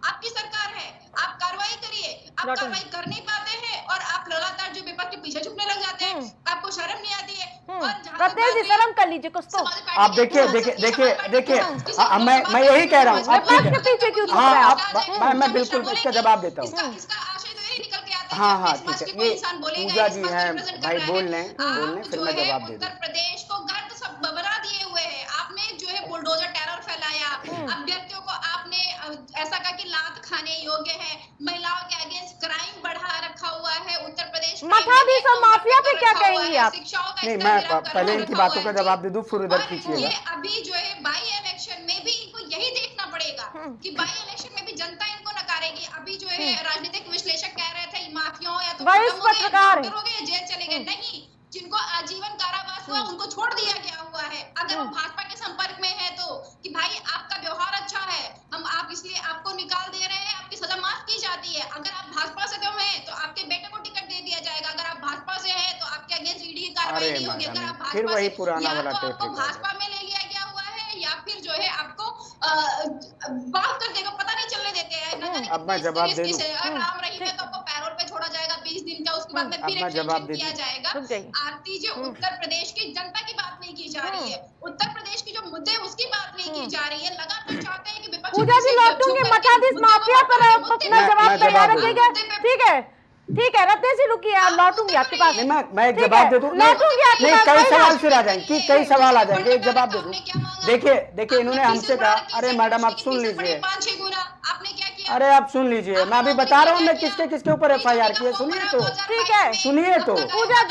आपकी सरकार है, आप कार्रवाई करिए। आप कार्रवाई कर नहीं पाते हैं और आप लगातार जो विपक्ष के पीछे छुपने लग जाते हैं, आपको शर्म नहीं आती है। और रत्नेश जी शर्म कर लीजिए कुछ तो। आप देखिए मैं यही कह रहा हूँ, विपक्ष के पीछे क्यों छुप रहे हैं आप? मैं बिल्कुल इसका जवाब देता हूँ। इसका आशय तो यही निकल के आता है हाँ कि ठीक है, कोई ये इंसान बोलेगा, पूजा इस जी बात को हैं represent भाई, कर रहा है। बोल लें आप फिर जो मैं है जवाब दे उत्तर दूँ। प्रदेश को गर्द सब बना दिए हुए हैं। आपने जो है बुलडोजर टेरर फैलाया, अभ्यर्थियों को आपने ऐसा कहा कि लात खाने योग्य है, महिलाओं के अगेंस्ट क्राइम बढ़ा रखा हुआ है उत्तर प्रदेश। मठाधीश और माफिया पे क्या कहेंगी आप? शिक्षाओं का नहीं, स्तर मैं गिरा कर पहले रखा इनकी हुआ बातों का है। जवाब दे दूं, फिर उधर और खींचिएगा। ये अभी जो है बाई इलेक्शन में भी इनको यही देखना पड़ेगा कि बाई इलेक्शन में भी जनता इनको नकारेगी। अभी जो है राजनीतिक विश्लेषक कह रहे थे माफियाओं या तो वरिष्ठ खत्म हो गए, पत्रकार डॉक्टर हो गए, जेल चले गए। नहीं, जिनको आजीवन कारावास हुआ उनको छोड़ दिया गया हुआ है। अगर वो भाजपा के संपर्क में है तो कि भाई आपका व्यवहार अच्छा है, हम आप इसलिए आपको निकाल दे रहे हैं, आपकी सजा माफ की जाती है। अगर आप भाजपा से तो हैं तो आपके बेटे को टिकट दे दिया जाएगा। अगर आप भाजपा से हैं तो आपके अगेंस्ट ईडी की कार्रवाई नहीं होगी। अगर आप फिर भाजपा वही से पुराना या वाला तो टेप आपको रिकॉर्ड है। भाजपा में ले लिया गया हुआ है या फिर जो है आपको माफ कर देगा, पता नहीं चलने देते हैं। न जाने अब मैं कितने जवाब दे इसकी दूं। से- राम रहीम है तो आपको पैरोल पे छोड़ा जाएगा 20 दिन का, उसके बाद में अब फिर मैं जवाब दे किया दूं। जाएगा। रुक जाइए। आरती जी, उत्तर प्रदेश की जनता की बात नहीं की जा रही है, उत्तर प्रदेश की जो मुद्दे हैं उसकी बात नहीं की जा रही है। लगातार चाहते हैं कि विपक्ष पूजा जी लौटूंगी, मठाधीश माफिया पर अपना जवाब मैं तैयार जवाब रखिएगा। ठीक है रत्नेश जी रुकिए, आप लौटूंगी आपके पास। नहीं, मैं एक ठीक जवाब है, दे दूं। लौटूंगी आपके नहीं, पास, कई भाई सवाल साहब। फिर आ जाएंगे, कई सवाल आ जाएंगे, एक जवाब दे दूं। देखिए इन्होंने हमसे कहा, अरे मैडम आप सुन लीजिए, 5-6 गुना आपने क्या किया? अरे आप सुन लीजिए, मैं अभी बता रहा हूँ मैं किसके किसके ऊपर FIR की है, सुनिए तो। ठीक है। सुनिए तो। पूजा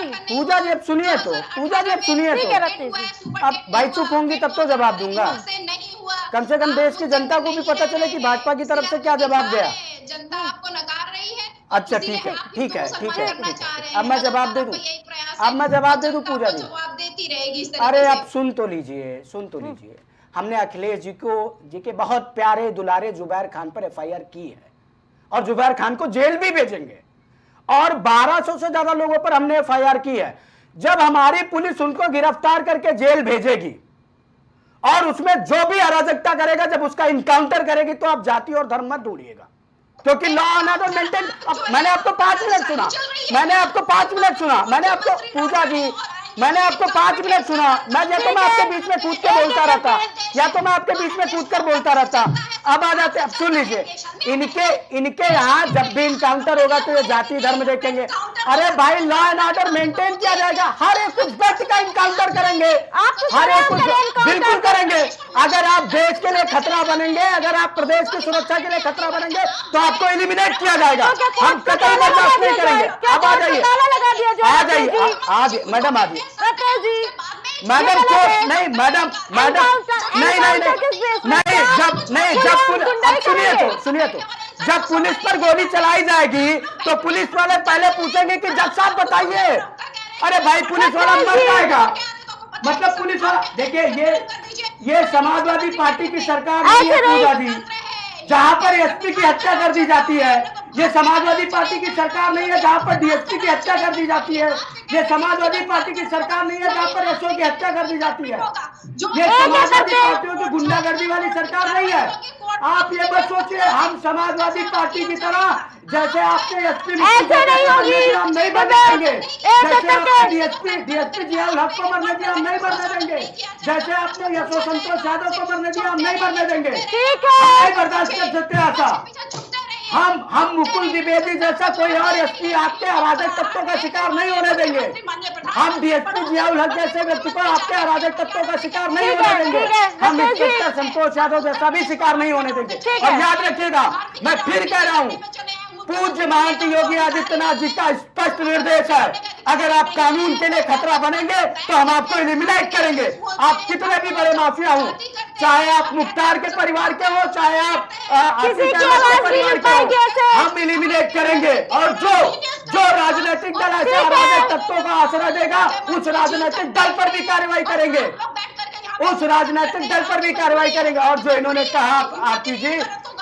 जी अब सुनिए तो, पूजा जी अब सुनिए ठीक है तो। रत्नेश जी। अब भाई चुप होंगी तब तो जवाब दूंगा। कम से कम देश की जनता को भी पता चले कि भाजपा की तरफ से क्या जवाब गया। जनता आपको नकार रही है। अच्छा ठीक है। अब मैं जवाब दे दूं, पूजा जी। जवाब देती रहेगी इस अरे तरीके आप सुन तो लीजिए, हमने अखिलेश जी के बहुत प्यारे दुलारे जुबैर खान पर FIR की है और जुबैर खान को जेल भी भेजेंगे और 1200 से ज्यादा लोगों पर हमने FIR की है। जब हमारी पुलिस उनको गिरफ्तार करके जेल भेजेगी और उसमें जो भी अराजकता करेगा, जब उसका इनकाउंटर करेगी, तो आप जाति और धर्म मत ढूंढिएगा, क्योंकि लॉ एंड ऑर्डर मेंटेन। मैंने आपको 5 मिनट सुना, मैंने आपको 5 मिनट सुना, मैंने आपको पूजा जी, मैंने आपको 5 मिनट सुना। मैं या तो मैं आपके बीच में कूद के बोलता रहता, या तो मैं आपके बीच में कूद कर बोलता रहता। अब आ जाते, अब सुन लीजिए, इनके यहाँ जब भी इनकाउंटर होगा तो ये जाति धर्म देखेंगे। अरे भाई लॉ एंड ऑर्डर मेंटेन किया जाएगा, हर एक कुछ व्यक्ति का इनकाउंटर करेंगे, हर एक कुछ बिल्कुल करेंगे। अगर आप देश के लिए खतरा बनेंगे, अगर आप प्रदेश की सुरक्षा के लिए खतरा बनेंगे, तो आपको एलिमिनेट किया जाएगा। हम कतई बर्दाश्त नहीं करेंगे। अब आ जाइए, मैडम आ जाइए। मैडम को नहीं, मैडम जब सुनिए तो जब पुलिस पर गोली चलाई जाएगी तो पुलिस वाले पहले पूछेंगे कि जज साहब बताइए। अरे भाई पुलिस वाला मर जाएगा, मतलब पुलिस वाला। देखिए ये समाजवादी पार्टी की सरकार नहीं है पूजा जी, जहां पर SP की हत्या कर दी जाती है। ये समाजवादी पार्टी की सरकार नहीं है जहां पर DSP की हत्या कर दी जाती है। ये समाजवादी पार्टी की सरकार नहीं है जहां पर SO की हत्या कर दी जाती है। ये समाजवादी पार्टियों की गुंडागर्दी वाली सरकार नहीं है। आप ये बस सोचिए, हम समाजवादी पार्टी की तरह जैसे आपके SP हम नहीं बनने देंगे, जैसे आपने DSP जियाउल हक को मरने दिया हम नहीं मरने देंगे, जैसे आपने यशो संतोष यादव को मरने दिया हम नहीं मरने देंगे। नहीं बर्दाश्त कर सकते ऐसा। हम मुकुल द्विवेदी जैसा कोई और SP आपके अराजक तत्वों का शिकार नहीं होने देंगे। हम डीएसपी जियाउल हक जैसे व्यक्ति को आपके अराजक तत्वों का शिकार नहीं ठीक है, होने देंगे। ठीक है, हम रत्नेश जी। इंस्पेक्टर संतोष यादव जैसा भी शिकार नहीं होने देंगे। ठीक और है। याद रखिएगा, मैं फिर कह रहा हूँ, पूज्य महंत योगी आदित्यनाथ जी का स्पष्ट निर्देश है, अगर आप कानून के लिए खतरा बनेंगे तो हम आपको एलिमिनेट करेंगे। आप कितने भी बड़े माफिया हो, चाहे आप मुख्तार के परिवार के हो, चाहे आप किसी की के आवाज नहीं परिवार मिल के पाएगी हो, ऐसे। हम एलिमिनेट करेंगे। और जो राजनीतिक दल ऐसे अराजक तत्वों का आसरा देगा, उस राजनीतिक दल पर भी कार्रवाई करेंगे, उस राजनीतिक दल पर भी कार्रवाई करेंगे। और जो इन्होंने कहा आरती जी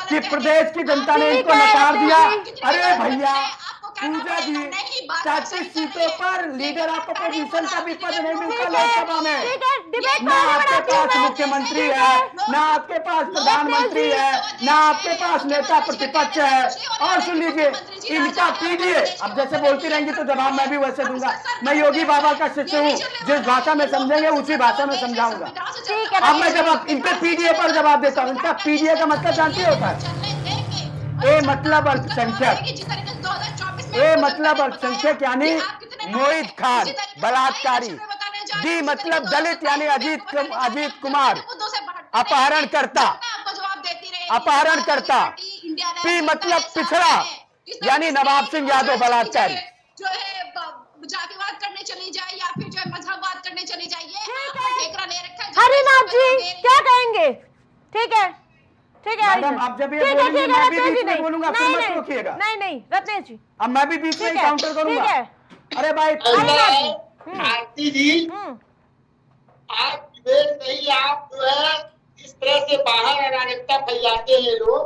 कि प्रदेश की जनता ने इनको नकार दिया, अरे भैया पूजा जी 33 सीटों पर लीडर ऑफ अपोजिशन का भी पद नहीं मिलता लोकसभा में। ठीक है, डिबेट ना में आगे आपके बढ़ाती हूँ पास मैं। मुख्यमंत्री है, ना आपके पास प्रधानमंत्री है, ना आपके पास नेता प्रतिपक्ष है। और सुन लीजिए, इनका पीडीए, अब जैसे बोलती रहेंगी तो जवाब मैं भी वैसे दूंगा। मैं योगी बाबा का शिष्य हूँ, जिस भाषा में समझेंगे उसी भाषा में समझाऊंगा। ठीक है, अब मैं जब इनके पीडीए पर जवाब देता हूँ, इनका पीडीए का मतलब जानती होता है? ए मतलब अल्पसंख्यक, ए मतलब अल्पसंख्यक यानी मोहित खान बलात्कारी, डी मतलब दलित यानी अजीत कुमार अपहरणकर्ता, पी मतलब पिछड़ा यानी नवाब सिंह यादव बलात्कारी। जो है जातिवाद करने चली जाए या फिर जो है मजहबवाद करने चली जाए, ये ठेकरा ले रखा है। हरिनाथ जी क्या कहेंगे? ठीक है, ठीक है मैडम, आप जब ये ठीक है, बोलेंगे, ठीक है, मैं भी रत्नेश बीच जी, में नहीं, बोलूंगा, फिर नहीं, मत नहीं, रोकिएगा। नहीं नहीं रत्नेश जी, अब मैं भी बीच में ठीक है, काउंटर करूंगा। ठीक है। अरे भाई हरिनाथ जी, आरती जी, आप डिबेट नहीं, आप जो है इस तरह से बाहर अराजकता फैलाते हैं लोग,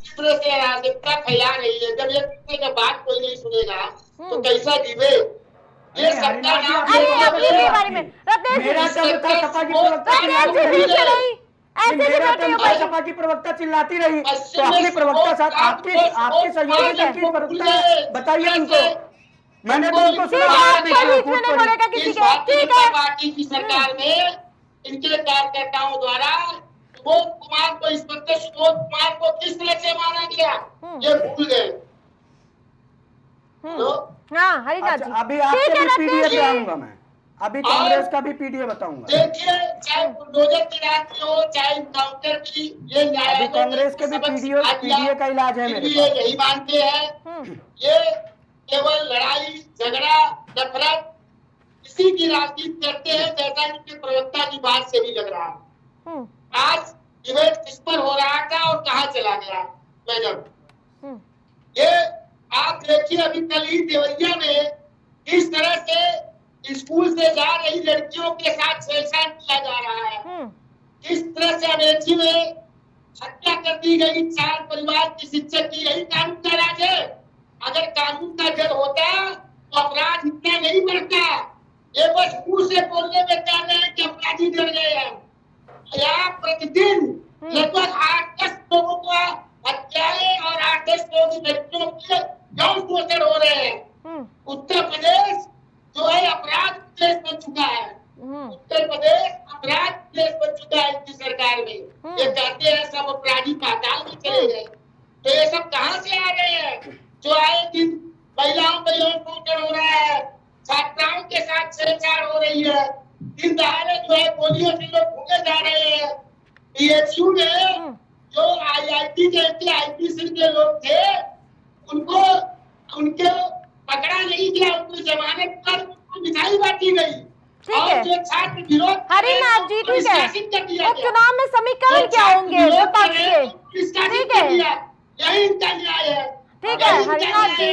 इस तरह से अराजकता फैला रही है। जब एक दूसरे का बात कोई नहीं सुनेगा तो कैसा डिबेट? ये सबका नाम अरे अपनी बारे में रत्नेश जी, मेरा जब था सपा की प्रवक्ता रत्नेश जी बीच में नहीं, ऐसे मेरा डिबेट नहीं हो जब पाएगी। सपा की प्रवक्ता चिल्लाती रही तो अपनी प्रवक्ता साथ आपकी सहयोगी दल की प्रवक्ता बताइए उनको, मैंने तो उनको ठीक सुना। है, आप बीच कोई में बीच में कूद नहीं पड़ी। बोलेगा किसी इस के, भारतीय ठीक जनता है। पार्टी की सरकार में इनके कार्यकर्ताओं द्वारा सुबोध कुमार को, इंस्पेक्टर सुबोध कुमार को किस तरह से मारा गया, ये भूल गए। हाँ हरिनाथ जी, अच्छा, अभी ठीक आपके है भी पीडीए रत्नेश पे जी, आऊंगा मैं, अभी कांग्रेस का भी पीडीए बताऊंगा। देखिए, चाहे बुलडोजर की रात की हो, चाहे इनकाउंटर की, ये न्यायालय अभी कांग्रेस के भी पीडीए का इलाज है मेरे ये पास। यही मानते हैं, ये केवल लड़ाई झगड़ा नफरत इसी की राजनीति करते हैं, जैसा इनके प्रवक्ता की बात से भी लग रहा है। आज डिबेट किस पर हो रहा था और कहाँ चला गया मैडम? ये आप देखिए, अभी कल ही देवरिया में किस तरह से स्कूल से जा रही लड़कियों के साथ छेड़छाड़ किया जा रहा है, किस तरह से अमेठी में हत्या कर दी गई 4 परिवार की शिक्षक की। यही कानून का राज है। अगर कानून का जड़ होता तो अपराध इतना नहीं बढ़ता। ये बस मुंह से बोलने में कह रहे हैं कि अपराधी डर गए हैं। यहाँ प्रतिदिन लगभग 8-10 लोगों को हत्याएं और 8-10 लोगों की बच्चों के यौन शोषण हो रहे हैं। उत्तर प्रदेश जो है अपराध प्रदेश बन चुका है। उत्तर प्रदेश अपराध प्रदेश बन चुका है इनकी सरकार में। ये कहते हैं सब अपराधी पाताल में चले गए, तो ये सब कहाँ से आ रहे हैं? जो आए दिन महिलाओं पर यौन शोषण हो रहा है, छात्राओं के साथ छेड़छाड़ हो रही है, दिन दहाड़े जो है पोलियो से लोग भूखे जा रहे हैं। पीएचयू में जो आईआईटी के आईपीसी के लोग थे, उनको पकड़ा नहीं गया, उनको जमानत पर उनको मिठाई बांटी गई। ठीक है। और जो छात्र विरोध हरिनाथ जी, ठीक है, निष्कासित कर दिया तो गया। चुनाव में समीकरण क्या होंगे विपक्ष के? निष्कासित ठीक कर है, दिया। यही इनका न्याय है। ठीक है हरिनाथ जी,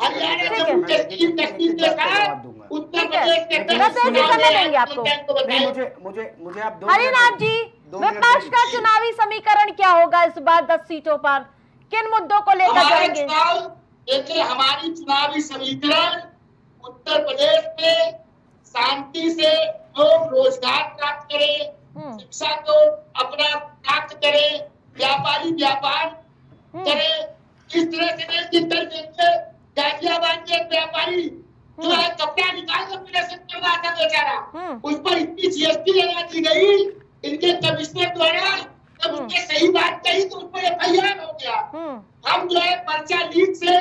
हरियाणा ठीक के है। मुख्य सचिव कश्मीर के साथ उत्तर ठीक है। प्रदेश के लेकिन रत्नेश जी समय देंगे आपको। नहीं, मुझे आप दो हरिनाथ जी, विपक्ष का चुनावी समीकरण क्या होगा इस बार 10 सीटों पर? किन मुद्दों को लेकर हमारे जाएंगे? चुनाव, देखिए हमारी चुनावी समीकरण उत्तर प्रदेश में शांति से लोग रोजगार प्राप्त करें, शिक्षा को अपना प्राप्त करें, व्यापारी व्यापार करें। इस तरह से नहीं कि कल देखिए गाजियाबाद के एक व्यापारी जो है कपड़ा निकाल कर प्रदर्शन कर रहा था बेचारा, उस पर इतनी जीएसटी लगा दी गई इनके कमिश्नर द्वारा, जब उसने सही बात कही तो उस पर एफआईआर हो गया। हम जो है पर्चा लीक से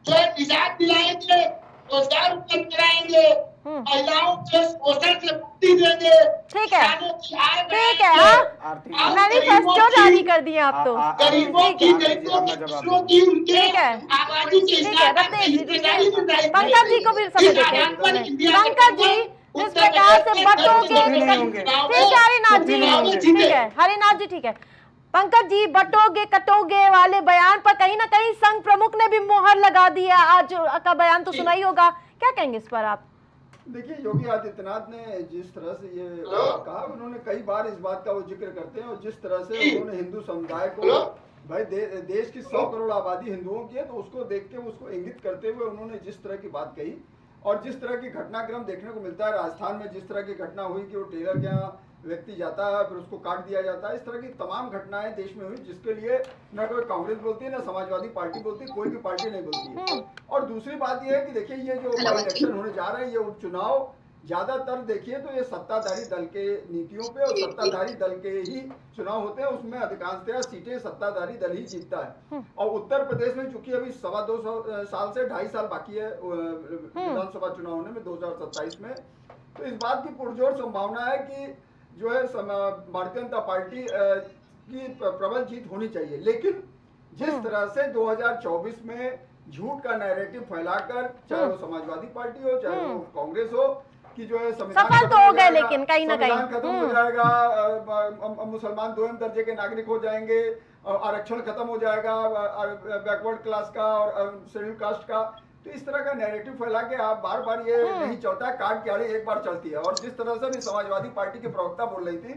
जो है निजात दिलाएंगे, रोजगार उपलब्ध कराएंगे, महिलाओं के शोषण से मुक्ति देंगे। ठीक है। किसानों की आय ठीक है, बढ़ाएंगे। आरती जी, और मैनिफेस्टो जारी कर दिए आप तो। गरीबों की गरीबों की फसलों की उनके ठीक है। आबादी के ठीक है, हिसाब से हिस्सेदारी बनाएंगे। पंकज जी को भी समय इस देते आधार पर हैं। इंडिया के पंकज जी, जिस प्रकार से बटोगे, नहीं होंगे। ठीक है हरिनाथ जी, ठीक है हरिनाथ जी, ठीक है पंकज जी, बटोगे कटोगे वाले बयान पर कहीं ना कहीं संघ प्रमुख ने भी मोहर लगा दिया। आज का बयान तो सुना ही होगा, क्या कहेंगे इस पर आप? देखिए, योगी आदित्यनाथ ने जिस तरह से ये कहा, उन्होंने कई बार इस बात का वो जिक्र करते हैं, और जिस तरह से उन्होंने हिंदू समुदाय को, भाई देश की 100 करोड़ आबादी हिंदुओं की है, तो उसको देखते हुए, उसको इंगित करते हुए उन्होंने जिस तरह की बात कही और जिस तरह की घटनाक्रम देखने को मिलता है राजस्थान में, जिस तरह की घटना हुई कि वो टेलर के यहाँ व्यक्ति जाता है फिर उसको काट दिया जाता है, इस तरह की तमाम घटनाएं देश में हुई, जिसके लिए न कोई कांग्रेस बोलती है, न समाजवादी पार्टी बोलती है, कोई भी पार्टी नहीं बोलती है। और दूसरी बात यह है कि देखिए, ये जो इलेक्शन होने जा रहे हैं, ये उपचुनाव ज्यादातर देखिए तो ये सत्ताधारी दल के नीतियों पे और सत्ताधारी दल के ही चुनाव होते हैं, उसमें अधिकांशतः सीटें सत्ताधारी दल ही जीतता है। और उत्तर प्रदेश में चूंकि अभी 2.25 साल से 2.5 साल बाकी है विधानसभा चुनाव होने में 2027 में, तो इस बात की पुरजोर संभावना है कि जो है भारतीय जनता पार्टी की प्रबल जीत होनी चाहिए। लेकिन जिस तरह से 2024 में झूठ का नैरेटिव फैलाकर, चाहे वो समाजवादी पार्टी हो, चाहे वो कांग्रेस हो, कि जो है सफल तो हो गए, लेकिन कहीं ना कहीं खत्म हो जाएगा, मुसलमान 2 दर्जे के नागरिक हो जाएंगे, आरक्षण खत्म हो जाएगा बैकवर्ड क्लास का और शेड्यूल कास्ट का, तो इस तरह का नैरेटिव फैला के आप बार बार ये नहीं चलता, काट की आड़ी एक बार चलती है। और जिस तरह से भी समाजवादी पार्टी के प्रवक्ता बोल रही थी,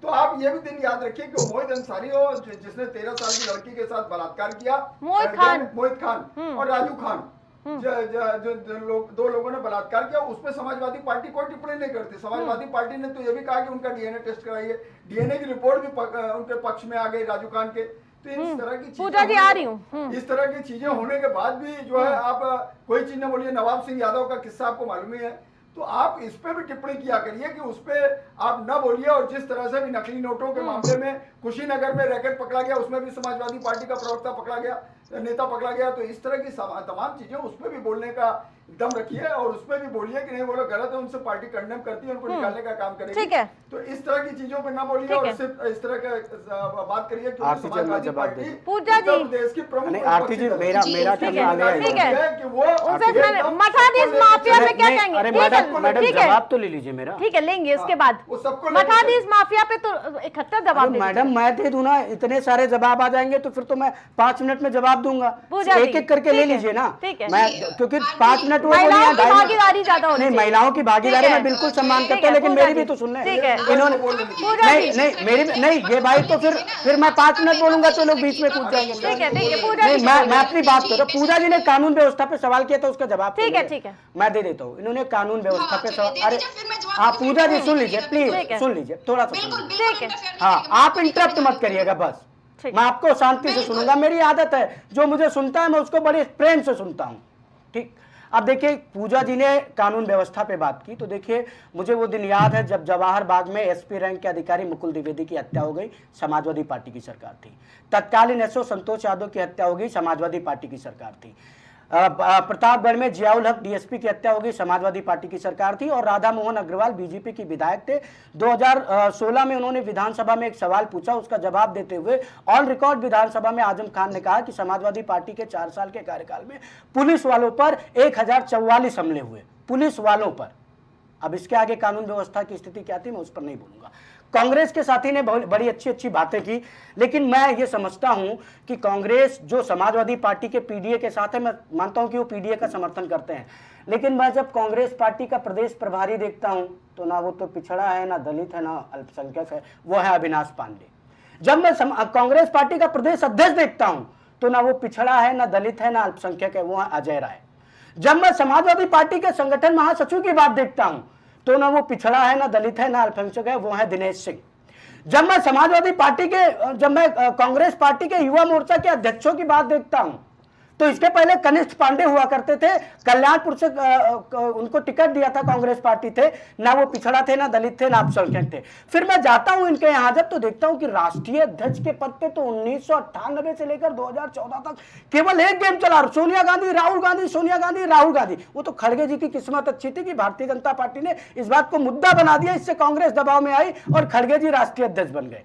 तो आप ये भी दिन याद रखिए कि मोहित अंसारी हो, जिसने 13 साल की लड़की के साथ बलात्कार किया, मोहित खान और राजू खान, जो 2 लोगों ने बलात्कार किया, उसमें समाजवादी पार्टी कोई टिप्पणी नहीं करती। समाजवादी पार्टी ने तो ये भी कहा कि उनका डीएनए टेस्ट कराइए, डीएनए की रिपोर्ट भी उनके पक्ष में आ गई राजू खान के। तो इस तरह की पूजा जी आ रही हूँ, इस तरह की चीजें होने के बाद भी जो है आप कोई चीज न बोलिए। नवाब सिंह यादव का किस्सा आपको मालूम ही है, तो आप इस पे भी टिप्पणी किया करिए कि उस पे आप न बोलिए। और जिस तरह से भी नकली नोटों के मामले में कुशीनगर में रैकेट पकड़ा गया, उसमें भी समाजवादी पार्टी का प्रवक्ता पकड़ा गया, नेता पकड़ा गया, तो इस तरह की तमाम चीजें उस पे भी बोलने का दम रखिए और उसमें भी बोलिए कि नहीं, वो लोग गलत है, उनसे पार्टी कंडेम करती है, उनको निकालने का काम करेगी। ठीक है, तो इस तरह की चीजों पे ना बोलिए और सिर्फ इस तरह का बात करिए कि समाजवादी पार्टी पूजा जी, देश की प्रमुख आरती जी, मेरा टर्न आ गया ठीक है है कि वो मठाधीश माफिया में क्या कहेंगे? अरे मैडम जवाब तो ले लीजिए मेरा। ठीक है, लेंगे इसके बाद। वो सबको मठाधीश माफिया पे तो इकट्ठा जवाब दे मैडम मैं दे दूं ना, इतने सारे जवाब आ जाएंगे तो फिर तो मैं 5 मिनट में जवाब दूंगा। एक एक करके ले लीजिए ना, मैं क्योंकि 5 मिनट वो भागीदारी ज्यादा होनी नहीं, महिलाओं की भागीदारी मैं बिल्कुल सम्मान करता हूँ, लेकिन मेरी भी तो सुन लें। इन्होंने नहीं मेरी नहीं, ये भाई तो फिर मैं 5 मिनट बोलूंगा तो लोग बीच में कूद जाएंगे। नहीं, मैं अपनी बात कर रहा हूँ। पूजा जी ने कानून व्यवस्था पे सवाल किया था, उसका जवाब ठीक है मैं दे देता हूँ। इन्होंने कानून व्यवस्था पे सवाल, अरे हाँ पूजा जी सुन लीजिए प्लीज, सुन लीजिए थोड़ा सा, ठीक है, हाँ आप इंटरप्ट मत करिएगा बस, मैं आपको शांति से सुनूंगा। मेरी आदत है, जो मुझे सुनता है मैं उसको बड़े प्रेम से सुनता हूँ। ठीक, अब देखिए पूजा जी ने कानून व्यवस्था पे बात की, तो देखिए मुझे वो दिन याद है जब जवाहर बाग में एसपी रैंक के अधिकारी मुकुल द्विवेदी की हत्या हो गई, समाजवादी पार्टी की सरकार थी। तत्कालीन एसओ संतोष यादव की हत्या हो गई, समाजवादी पार्टी की सरकार थी। प्रतापगढ़ में जियाउल हक डीएसपी की हत्या हो गई, समाजवादी पार्टी की सरकार थी। और राधा मोहन अग्रवाल बीजेपी की विधायक थे। 2016 में उन्होंने विधानसभा में एक सवाल पूछा, उसका जवाब देते हुए ऑन रिकॉर्ड विधानसभा में आजम खान ने कहा कि समाजवादी पार्टी के 4 साल के कार्यकाल में पुलिस वालों पर 1044 हमले हुए, पुलिस वालों पर। अब इसके आगे कानून व्यवस्था की स्थिति क्या थी मैं उस पर नहीं बोलूंगा। कांग्रेस के साथी ने बड़ी अच्छी अच्छी बातें की, लेकिन मैं ये समझता हूं कि कांग्रेस जो समाजवादी पार्टी के पीडीए के साथ है, मैं मानता हूं कि वो पीडीए का समर्थन करते हैं, लेकिन मैं जब कांग्रेस पार्टी का प्रदेश प्रभारी देखता हूं तो ना वो तो पिछड़ा है, ना दलित है, ना अल्पसंख्यक है, वो है अविनाश पांडे। जब मैं कांग्रेस पार्टी का प्रदेश अध्यक्ष देखता हूं तो ना वो पिछड़ा है, ना दलित है, ना अल्पसंख्यक है, वो है अजय राय। जब मैं समाजवादी पार्टी के संगठन महासचिव की बात देखता हूं तो ना वो पिछड़ा है, ना दलित है, ना अल्पसंख्यक है, वो है दिनेश सिंह। जब मैं समाजवादी पार्टी के, जब मैं कांग्रेस पार्टी के युवा मोर्चा के अध्यक्षों की बात देखता हूं तो इसके पहले कनिष्ठ पांडे हुआ करते थे, कल्याणपुर से उनको टिकट दिया था कांग्रेस पार्टी थे, ना वो पिछड़ा थे, ना दलित थे, ना अल्पसंख्यक थे। फिर मैं जाता हूं इनके यहां जब, तो देखता हूं कि राष्ट्रीय अध्यक्ष के पद पे तो 1998 से लेकर 2014 तक केवल एक गेम चला, सोनिया गांधी राहुल गांधी, सोनिया गांधी राहुल गांधी। वो तो खड़गे जी की किस्मत अच्छी थी कि भारतीय जनता पार्टी ने इस बात को मुद्दा बना दिया, इससे कांग्रेस दबाव में आई और खड़गे जी राष्ट्रीय अध्यक्ष बन गए।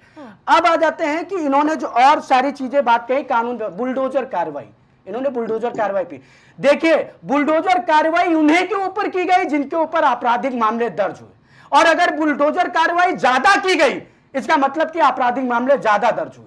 अब आ जाते हैं कि इन्होंने जो और सारी चीजें बात कही, कानून बुलडोजर कार्रवाई, इन्होंने बुलडोजर कार्रवाई की। देखिए बुलडोजर कार्रवाई उन्हीं के ऊपर की गई जिनके ऊपर आपराधिक मामले दर्ज हुए, और अगर बुलडोजर कार्रवाई ज्यादा की गई इसका मतलब कि आपराधिक मामले ज्यादा दर्ज हुए।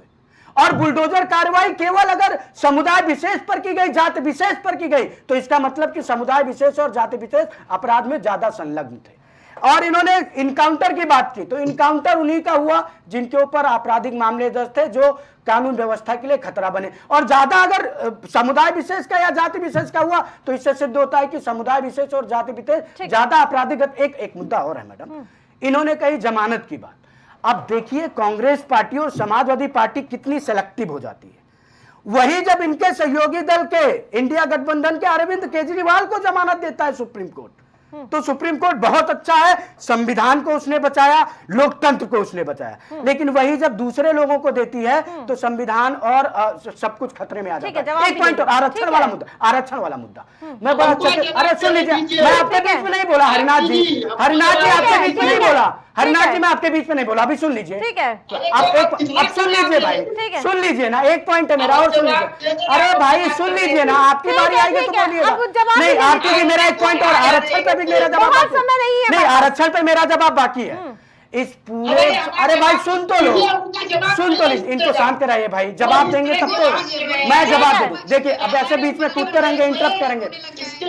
और बुलडोजर कार्रवाई केवल अगर समुदाय विशेष पर की गई, जाति विशेष पर की गई, तो इसका मतलब कि समुदाय विशेष और जाति विशेष अपराध में ज्यादा संलग्न थे। और इन्होंने इनकाउंटर की बात की, तो इनकाउंटर उन्हीं का हुआ जिनके ऊपर आपराधिक मामले दर्ज थे, जो कानून व्यवस्था के लिए खतरा बने। और ज्यादा अगर समुदाय विशेष का या जाति विशेष का हुआ तो इससे सिद्ध होता है कि समुदाय विशेष और जाति विशेष ज्यादा आपराधिक। एक मुद्दा और है मैडम, इन्होंने कही जमानत की बात। अब देखिए कांग्रेस पार्टी और समाजवादी पार्टी कितनी सेलेक्टिव हो जाती है। वही जब इनके सहयोगी दल के इंडिया गठबंधन के अरविंद केजरीवाल को जमानत देता है सुप्रीम कोर्ट, तो सुप्रीम कोर्ट बहुत अच्छा है, संविधान को उसने बचाया, लोकतंत्र को उसने बचाया। लेकिन वही जब दूसरे लोगों को देती है तो संविधान और सब कुछ खतरे में आ जाता है। एक पॉइंट, आरक्षण वाला मुद्दा मैं बड़ा अच्छा से, अरे सुन लीजिए, मैं आपके बीच में नहीं बोला हरिनाथ जी, आपके बीच में नहीं बोला, हरिनाथ जी मैं आपके बीच में नहीं बोला, अभी सुन लीजिए। ठीक है, अब सुन लीजिए भाई, सुन लीजिए ना, एक पॉइंट है मेरा और सुन लीजिए। अरे भाई सुन लीजिए ना, आपकी बारी आएगी तो बोलिएगा। नहीं आरती जी मेरा एक पॉइंट, और आरक्षण पे भी मेरा जवाब बाकी है। नहीं आरक्षण पे मेरा जवाब बाकी है। इस पूरे, अरे भाई सुन तो लो, इनको शांत कराइए भाई, जवाब देंगे तब तो मैं जवाब दूंगा। देखिए अब ऐसे बीच में कूदते रहेंगे, इंटरप्ट करेंगे।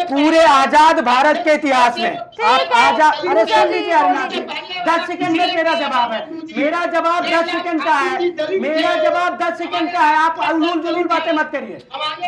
पूरे आजाद भारत के इतिहास में आप आजाद, अरे सुन लीजिए हरिनाथ जी, 10 सेकंड में मेरा जवाब है, मेरा जवाब 10 सेकंड का है, मेरा जवाब 10 सेकंड का है। आप उलूल जुलूल बातें मत करिए,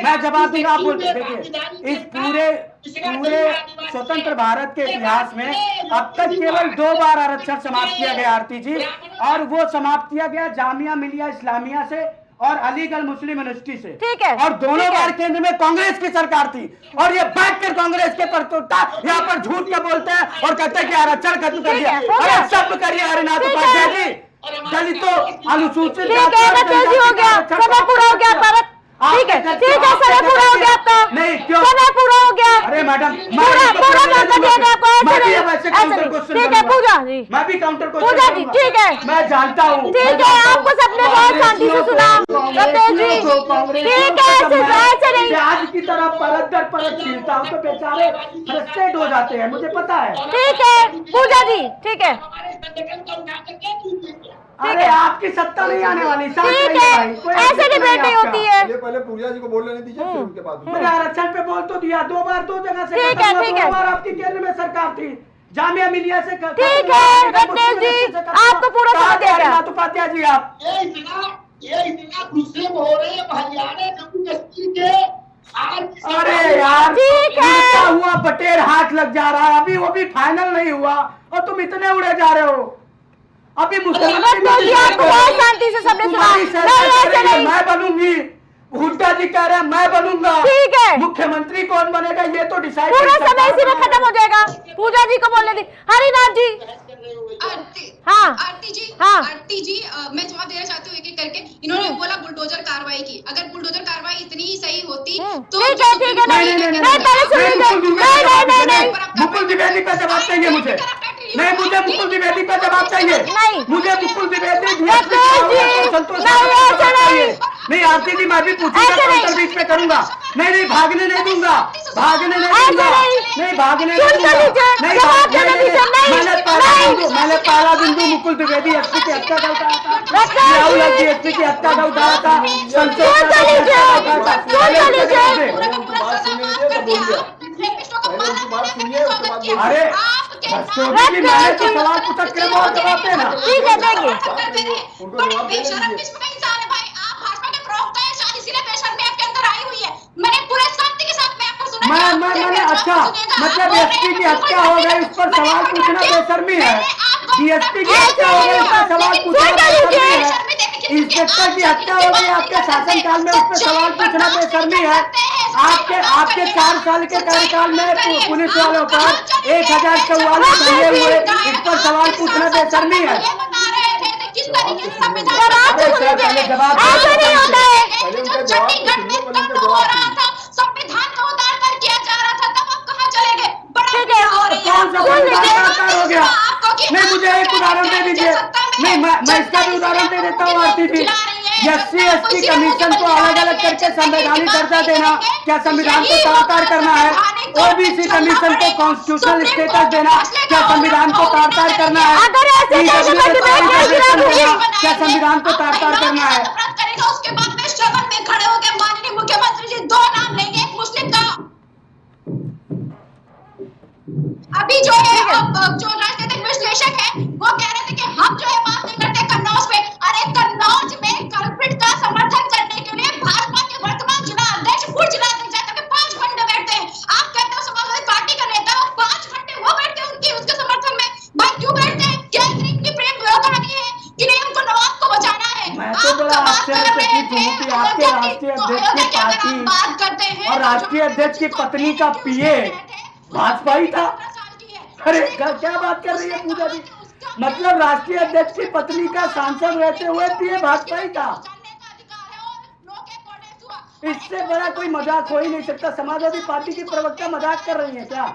मैं जवाब दूंगा, आप बोलते। देखिए इस पूरे स्वतंत्र भारत के इतिहास में अब तक केवल 2 बार आरक्षण समाप्त किया गया आरती जी, और वो समाप्त किया गया जामिया मिलिया इस्लामिया से और अलीगढ़ मुस्लिम यूनिवर्सिटी से। ठीक है, और दोनों बार केंद्र में कांग्रेस की सरकार थी, और ये बैठकर कांग्रेस के प्रस्तुता यहाँ पर झूठ के बोलते हैं और कहते हैं कि आरक्षण खत्म कर दिया। अरे सब करिए हरिनाथ उपाध्याय जी, दलितों अनुसूचित हो गया, समय पूरा हो गया भारत। ठीक है, समय पूरा हो गया आपका, नहीं क्यों समय पूरा हो गया। अरे मैडम पूरा मौका दिया आपको, ठीक है पूजा जी, मैं भी काउंटर को पूजा जी, ठीक है मैं जानता हूँ, ठीक है, आपको सबने बहुत शांति से सुना सतेज जी, ठीक है, ऐसे नहीं आज की तरह परत दर परत छीलता हूँ तो बेचारे फ्रस्ट्रेट हो जाते हैं, मुझे पता है। ठीक है पूजा जी, ठीक है, अरे आपकी सत्ता नहीं आने वाली, ठीक है, ऐसे डिबेट नहीं होती है। ये पहले पूजा जी को बोल लेने दीजिए, फिर उनके बाद मैंने आरक्षण पे बोल तो दिया, 2 बार 2 जगह से, ठीक है, ठीक है, 2 बार आपकी केंद्र में सरकार थी, जामिया मिलिया से, ठीक है रत्नेश जी, आपको पूरा समय देगा। उपाध्याय जी आप ये इतना गुस्से में हो रहे हैं हरियाणा जम्मू कश्मीर के। अरे यार ठीक है, क्या हुआ, बटेर हाथ लग जा रहा है, अभी वो भी फाइनल नहीं हुआ और तुम इतने उड़े जा रहे हो। अभी मुख्यमंत्री आपको बहुत शांति से सबने सुना, मैं बनूंगी, हुड्डा जी कह रहे हैं मैं बनूंगा, ठीक है, मुख्यमंत्री कौन बनेगा ये तो डिसाइड, पूरा समय इसी में खत्म हो जाएगा। पूजा जी को बोलने दी, हरिनाथ जी। हाँ आरती जी, हाँ आरती जी, मैं जवाब देना चाहती हूँ एक एक करके। इन्होंने बोला बुलडोजर कार्रवाई की, अगर बुलडोजर कार्रवाई इतनी ही सही होती तो ठीक है, ठीक है, नहीं पहले सुन लीजिए, नहीं मुकुल द्विवेदी का जवाब चाहिए मुझे, नहीं मुझे मुकुल द्विवेदी का जवाब चाहिए, मुझे मुकुल द्विवेदी नहीं आरती जी, मैं भी पूछूंगा, काउंटर बीच में करूंगा, नहीं भागने नहीं दूंगा, भागने नहीं दूंगा, नहीं भागने नहीं दूंगा, मैंने पहला बिंदु मुकुल द्विवेदी एसपी की हत्या का उठाया था, राहुल गांधी एसपी की हत्या का उठाया था, अरे मैंने तो सवाल पूछा क्यों बहुत जवाब देना, ठीक है देंगे, मैंने अच्छा मतलब एसपी की हत्या हो गई उस पर सवाल पूछना बेशर्मी है, डीएसपी की हत्या हो गई उस पर सवाल पूछना बेशर्मी है, इंस्पेक्टर की हत्या हो गई आपके शासनकाल में उस पर सवाल पूछना बेशर्मी है, आपके 4 साल के कार्यकाल में पुलिस वालों पर 1044 हमले हुए, इस पर सवाल पूछना बेशर्मी है। किस तरीके से संविधान जवाब ऐसा नहीं होता है। चंडीगढ़ में तब हो रहा था, संविधान को उतार कर किया जा रहा था, तब आप कहाँ चले गए? बड़ा हो रही है। कौन सा संविधान हो गया? नहीं, मुझे एक उदाहरण दे दीजिए। नहीं, मैं इसका भी उदाहरण दे देता हूँ आरती जी। SC/ST कमीशन को अलग अलग करके संवैधानिक दर्जा देना क्या संविधान को तार-तार करना है? OBC कमीशन को कॉन्स्टिट्यूशनल स्टेटस देना क्या संविधान को तार-तार करना है? अगर ऐसे क्या संविधान को तार-तार करना है? उसके बाद में सदन में खड़े होकर माननीय मुख्यमंत्री जी 2 नाम लेंगे, एक मुस्लिम का। अभी जो है जो राजनीतिक विश्लेषक है वो कह रहे थे कि हम जो है बात नहीं करते कन्नौज पे। अरे कन्नौज में कल्प्रिट का समर्थन करने के लिए भाजपा के वर्तमान जिला अध्यक्ष पूर्व जिला अध्यक्ष जाकर के 5 घंटे बैठते हैं। आप कहते हो समाजवादी पार्टी का नेता, 5 घंटे वो बैठते हैं उसके समर्थन में। भाई क्यों बैठते हैं? क्या इनकी प्रेम कहानी है कि नहीं उनको नवाब को बचाना है? मैं तो बड़ा आश्चर्यचकित हूँ कि आपके राष्ट्रीय अध्यक्ष की पार्टी बात करते हैं और राष्ट्रीय अध्यक्ष की पत्नी का PA भाजपा ही था। अरे क्या बात कर रही है पूजा जी? मतलब राष्ट्रीय अध्यक्ष की पत्नी का सांसद रहते हुए PA भाजपा ही था। इससे बड़ा कोई मजाक हो ही नहीं सकता। समाजवादी पार्टी की प्रवक्ता मजाक कर रही है क्या?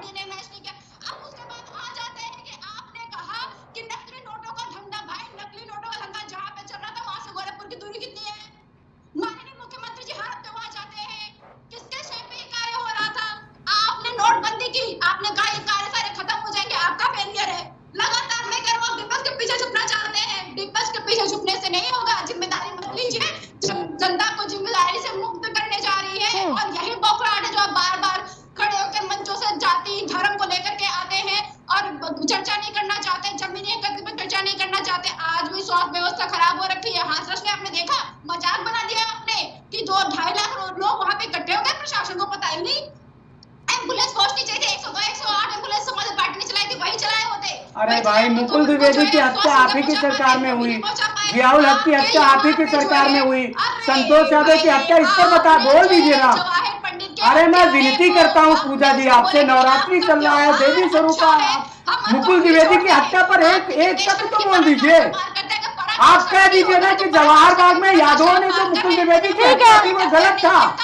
नोटबंदी की, आपने कहा ये कार्य सारे खत्म हो जाएंगे, आपका फेलियर है। लगातार मैं कह रहा हूँ डिफेंस के पीछे छुपना चाहते हैं, डिफेंस के पीछे छुपने से नहीं होगा। जिम्मेदारी मत लीजिए, जनता को जिम्मेदारी से मुक्त करने जा रही है। और यही बौखलाहट है जो आप बार बार खड़े होकर मंचों से जाति धर्म को लेकर के आते हैं और चर्चा नहीं करना चाहते, जमीनी हक पर चर्चा नहीं करना चाहते। आज भी स्वास्थ्य व्यवस्था खराब हो रखी है। हाथरस में आपने देखा, मजाक बना दिया आपने कि 2-2.5 लाख लोग वहां पे इकट्ठे हो गए, प्रशासन को पता ही नहीं। एम्बुलेंस पहुंचनी चाहिए, 102 108 एम्बुलेंस समाजवादी पार्टी ने चलाई थी, वही चलाए होते। अरे भाई, मुकुल द्विवेदी की हत्या आप ही की सरकार में हुई, जियाउल हक की हत्या आप ही की सरकार में हुई, संतोष यादव की हत्या इस पर बता बोल दीजिए ना। अरे मैं विनती करता हूँ पूजा जी आपसे, नवरात्रि चल रहा है, देवी स्वरूपा, मुकुल द्विवेदी की हत्या पर एक शब्द तो बोल दीजिए। आप कह दीजिए ना कि जवाहर बाग में यादवों ने जो मुकुल द्विवेदी की हत्या की वो गलत था,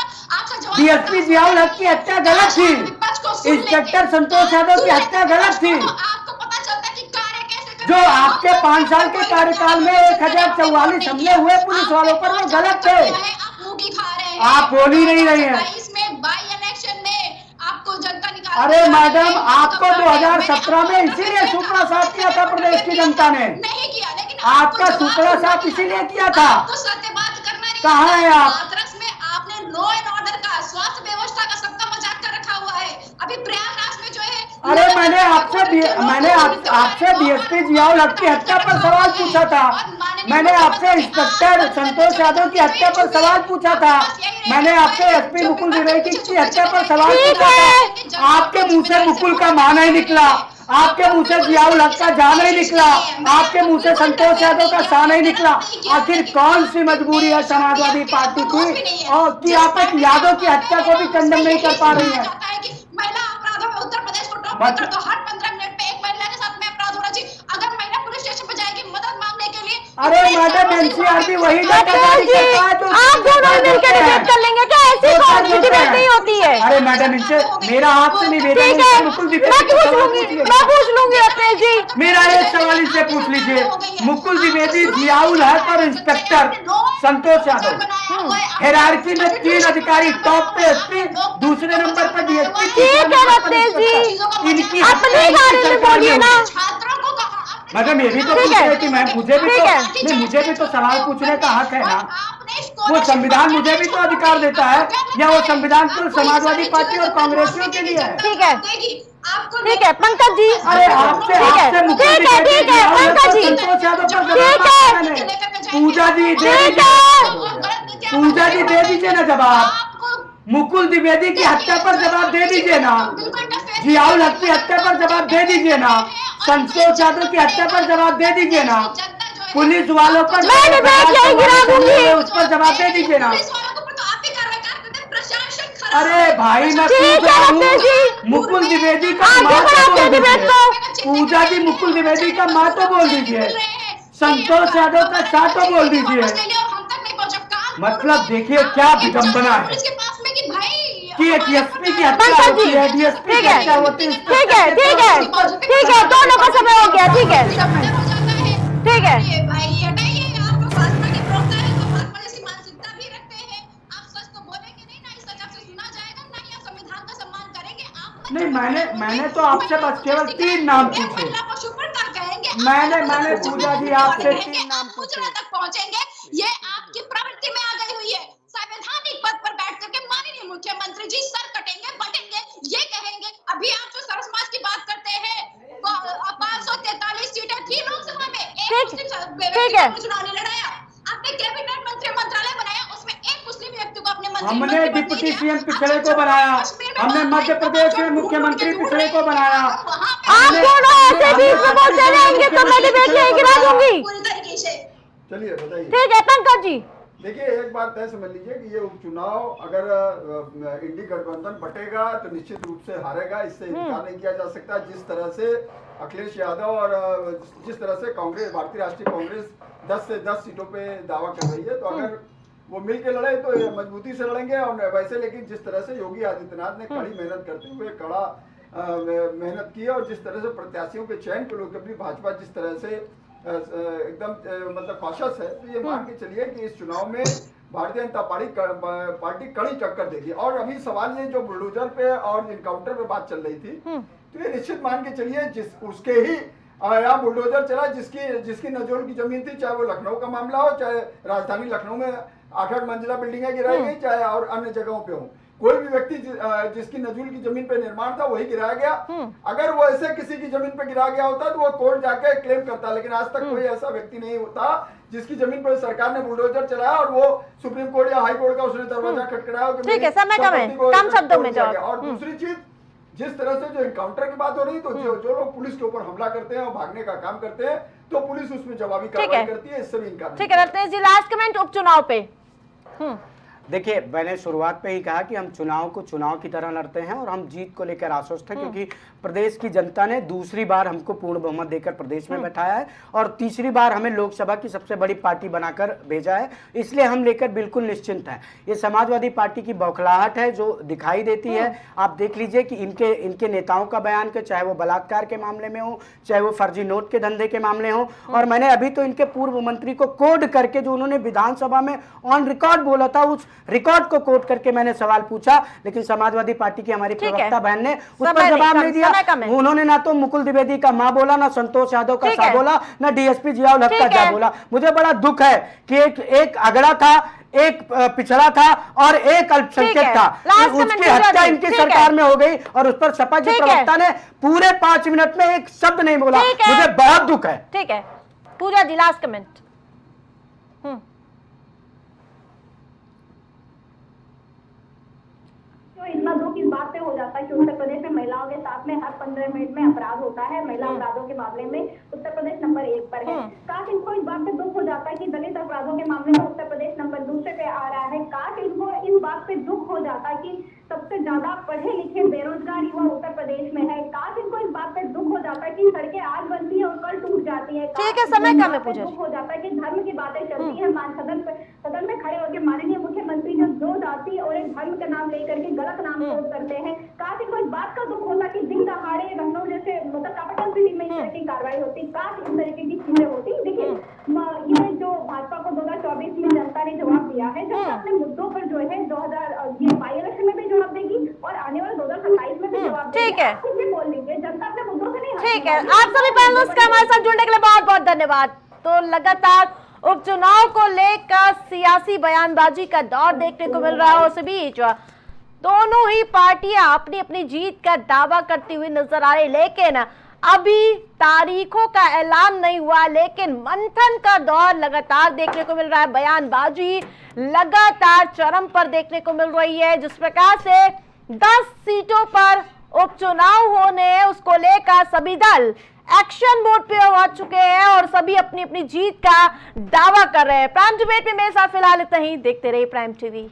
DSP जियाउल हक की हत्या गलत थी, इंस्पेक्टर संतोष यादव की हत्या गलत थी। जो आपके 5 साल के कार्यकाल में 1044 हमले हुए पुलिस वालों पर, वो गलत थे। आप बोल ही नहीं रही हैं। अरे मैडम, आपको 2017 में इसीलिए सुपड़ा साफ किया था प्रदेश की जनता ने। नहीं किया, लेकिन आपका सुपड़ा साफ इसीलिए किया था। कहाँ है आप? आपने लॉ एंड ऑर्डर का, स्वास्थ्य व्यवस्था का सबका मजाक कर रखा हुआ है। अभी प्रयागराज में जो है, अरे मैंने आपसे DSP जियाउल हक की हत्या पर सवाल पूछा था, मैंने आपसे इंस्पेक्टर संतोष यादव की हत्या पर सवाल पूछा था, मैंने आपसे SP मुकुल द्विवेदी की हत्या पर सवाल पूछा था। आपके मुंह से मुकुल का मान नहीं निकला, आपके मुंह से जियाउल हक का जा नहीं निकला, आपके मुंह से संतोष यादव का सा नहीं निकला। आखिर कौन सी मजबूरी है समाजवादी पार्टी की और कि आप एक यादव की हत्या को भी कंडम नहीं कर पा रही है? महिला अपराधों में उत्तर प्रदेश को टॉप पर, तो हर 15 मिनट पे एक महिला के साथ में अपराध होना चाहिए। अगर महिला पुलिस स्टेशन पर जाएगी मदद मांगने के लिए, अरे मैडम, NCRB वही डाटा जारी करता है जो आप दोनों मिलकर डिबेट कर लेंगे क्या? ऐसी कौन सी डिबेट नहीं होती है? अरे मैडम, इनसे मेरा हाथ से निवेदन है, मुकुल मैं पूछ लूंगी अपने जी। मेरा एक सवाल इनसे पूछ लीजिए। मुकुल द्विवेदी, जियाउल हक और इंस्पेक्टर संतोष यादव, हायरार्की में 3 अधिकारी, टॉप पे SP, दूसरे नंबर पर DSP। ठीक है रत्नेश जी, इनकी अपने बारे में बोलिए ना। मैडम ये भी तो पूछ रहे कि मैं मुझे भी तो सवाल पूछने का हक है ना। वो संविधान मुझे भी तो अधिकार देता है, या वो संविधान तो समाजवादी पार्टी और कांग्रेसियों के लिए है? ठीक है पंकज जी। अरे आपसे पंकज जी, संतोष यादव पर जवाब मैंने। पूजा जी दे दीजिए ना जवाब। मुकुल द्विवेदी की हत्या पर जवाब दे दीजिए ना, जियाउल हक की हत्या पर जवाब दे दीजिए ना, संतोष यादव की हत्या पर जवाब दे दीजिए ना, पुलिस वालों पर उस पर जवाब दे दीजिए ना। अरे भाई मैं ठीक पूछ है रहा रत्नेश जी, हूँ, मुकुल द्विवेदी का आगे माँ तो बढ़ाते हैं बोल डिबेट दीजिए, को। पूजा जी मुकुल द्विवेदी का माँ तो बोल दीजिए, संतोष यादव का सा तो बोल दीजिए। मतलब देखिए क्या विडंबना है कि एक एसपी की हत्या पंकज होती जी, है, डीएसपी ठीक की है, हत्या होती है, ठीक है, ठीक है, ठीक है, दोनों का समय हो गया, ठीक है, ठीक है। भाई हटाइए, आपको भाजपा के प्रवक्ता है तो भाजपा जैसी मानसिकता भी रखते हैं। आप सच तो बोलेंगे नहीं ना, इस सच आपसे सुना जाएगा ना, ही आप संविधान का सम्मान करेंगे। आप नहीं, मैंने तो आपसे बस केवल 3 नाम पूछे। मैंने पूजा जी आपसे 3 नाम पूछे। तक पहुंचेंगे, ये आपकी प्रवृत्ति में आ गई हुई है। संवैधानिक पद पर बैठ करके माननीय मुख्यमंत्री जी सर कटेंगे बटेंगे ये कहेंगे। अभी आप जो सर्व समाज की बात करते हैं, 543 सीटें थी लोकसभा में, एक मुस्लिम व्यक्ति को चुनाव नहीं लड़ाया। आपने कैबिनेट मंत्री मंत्रालय बनाया, उसमें एक मुस्लिम व्यक्ति को अपने मंत्री हमने डिप्टी सीएम पिछड़े को बनाया, हमने मध्य प्रदेश में मुख्यमंत्री पिछड़े को बनाया। आप दोनों ऐसे बीच में बोलते रहेंगे तो मैं डिबेट यही गिरा दूंगी। पूरी तरीके से चलिए बताइए। ठीक है पंकज जी, देखिए एक बात तय समझ लीजिए कि ये उपचुनाव अगर इंडी गठबंधन बटेगा तो निश्चित रूप से हारेगा, इससे इनकार नहीं किया जा सकता। जिस तरह से अखिलेश यादव और जिस तरह से कांग्रेस, भारतीय राष्ट्रीय कांग्रेस 10 से 10 सीटों पे दावा कर रही है, तो अगर वो मिल के लड़े तो ये मजबूती से लड़ेंगे। और वैसे लेकिन जिस तरह से योगी आदित्यनाथ ने कड़ी मेहनत करते हुए मेहनत की और जिस तरह से प्रत्याशियों के चयन को लेकर भी भाजपा जिस तरह से एकदम मतलब कॉशस है, तो ये मान के चलिए कि इस चुनाव में भारतीय जनता पार्टी कड़ी टक्कर देगी। और अभी सवाल ये जो बुलडोजर पे और इनकाउंटर पे बात चल रही थी, तो ये निश्चित मान के चलिए उसके ही यहाँ बुलडोजर चला जिसकी नजोल की जमीन थी, चाहे वो लखनऊ का मामला हो, चाहे राजधानी लखनऊ में 8-8 मंजिला बिल्डिंगें गिराई गई, चाहे और अन्य जगहों पे हो। कोई भी व्यक्ति जिसकी नजूल की जमीन पे निर्माण था वही गिराया गया। अगर वो ऐसे किसी की जमीन पे गिरा गया होता तो वो कोर्ट जाके क्लेम करता, लेकिन आज तक कोई ऐसा व्यक्ति नहीं होता जिसकी जमीन पर सरकार ने बुलडोजर चलाया और वो सुप्रीम कोर्ट या हाई कोर्ट का उसने दरवाजा खटखटाया। ठीक है, समय कम है, कम शब्दों में जवाब। और दूसरी चीज, जिस तरह से जो एनकाउंटर की बात हो रही, तो जो लोग पुलिस के ऊपर हमला करते हैं और भागने का काम करते हैं, तो पुलिस उसमें जवाबी कार्रवाई करती है, इससे भी इनकार। ठीक है रत्नेश जी, लास्ट कमेंट उपचुनाव पे। देखिए मैंने शुरुआत पे ही कहा कि हम चुनाव को चुनाव की तरह लड़ते हैं और हम जीत को लेकर आश्वस्त हैं, क्योंकि प्रदेश की जनता ने दूसरी बार हमको पूर्ण बहुमत देकर प्रदेश में बैठाया है और तीसरी बार हमें लोकसभा की सबसे बड़ी पार्टी बनाकर भेजा है, इसलिए हम लेकर बिल्कुल निश्चिंत हैं। ये समाजवादी पार्टी की बौखलाहट है जो दिखाई देती है। आप देख लीजिए कि इनके नेताओं का बयान के, चाहे वो बलात्कार के मामले में हो, चाहे वो फर्जी नोट के धंधे के मामले हो, और मैंने अभी तो इनके पूर्व मंत्री को कोड करके जो उन्होंने विधानसभा में ऑन रिकॉर्ड बोला था, उस रिकॉर्ड को कोट करके मैंने सवाल पूछा, लेकिन समाजवादी पार्टी की हमारी प्रवक्ता बहन ने उस पर जवाब नहीं दिया। उन्होंने ना तो मुकुल द्विवेदी का मां बोला, ना संतोष यादव का सा बोला, ना डीएसपी जियाउल हक का जा बोला। मुझे बड़ा दुख है कि एक अगड़ा था, एक पिछड़ा था और एक अल्पसंख्यक था, उसकी हत्या इनकी सरकार में हो गई और उस पर सपा की प्रवक्ता ने पूरे 5 मिनट में एक शब्द नहीं बोला। मुझे बहुत दुख है। ठीक है पूजा जी, लास्ट कमेंट। इतना दुख इस बात पे हो जाता है कि उत्तर प्रदेश में महिलाओं के साथ में हर 15 मिनट में अपराध होता है। महिला अपराधों के मामले में उत्तर प्रदेश नंबर 1 पर है। काश इनको इस बात पे दुख हो जाता है कि दलित अपराधों के मामले में उत्तर प्रदेश नंबर 2 पे आ रहा है। काश इनको इस बात पे दुख हो जाता है कि सबसे ज्यादा पढ़े लिखे बेरोजगार युवा उत्तर प्रदेश में है। काश इनको इस बात पे दुख हो जाता है कि सड़कें आज बनती है और कल टूट जाती है। ठीक है, समय कम है पूजा। दुख हो जाता है कि धर्म की बातें चलती है, सदन में खड़े होकर माननीय मुख्यमंत्री जो 2 जाति और एक धर्म का नाम लेकर के गलत नाम सोच करते हैं। काश इनको इस बात का दुख होता कि दिन दहाड़े लखनऊ जैसे मतलब कैपिटल सिटी में इस तरह की कार्रवाई होती। काश इस तरीके की चीजें होती। देखिए ये जो भाजपा को 2024 में जनता ने जवाब दिया है, जनता अपने मुद्दों पर जो है 2000 ये बाई इलेक्शन में भी जवाब देगी और आने वाले 2027 में भी जवाब देगी। ठीक है, कुछ भी बोल लीजिए, जनता अपने मुद्दों से नहीं। ठीक है, आप सभी पैनलिस्ट का हमारे साथ जुड़ने के लिए बहुत बहुत धन्यवाद। तो लगातार उपचुनाव को लेकर सियासी बयानबाजी का दौर देखने को मिल रहा है। उस बीच दोनों ही पार्टियां अपनी अपनी जीत का दावा करती हुई नजर आ रही, लेकिन अभी तारीखों का ऐलान नहीं हुआ, लेकिन मंथन का दौर लगातार देखने को मिल रहा है। बयानबाजी लगातार चरम पर देखने को मिल रही है। जिस प्रकार से 10 सीटों पर उपचुनाव होने हैं, उसको लेकर सभी दल एक्शन मोड पे आ चुके हैं और सभी अपनी अपनी जीत का दावा कर रहे हैं। प्राइम डिबेट में मेरे साथ फिलहाल इतना ही। देखते रहिए प्राइम टीवी।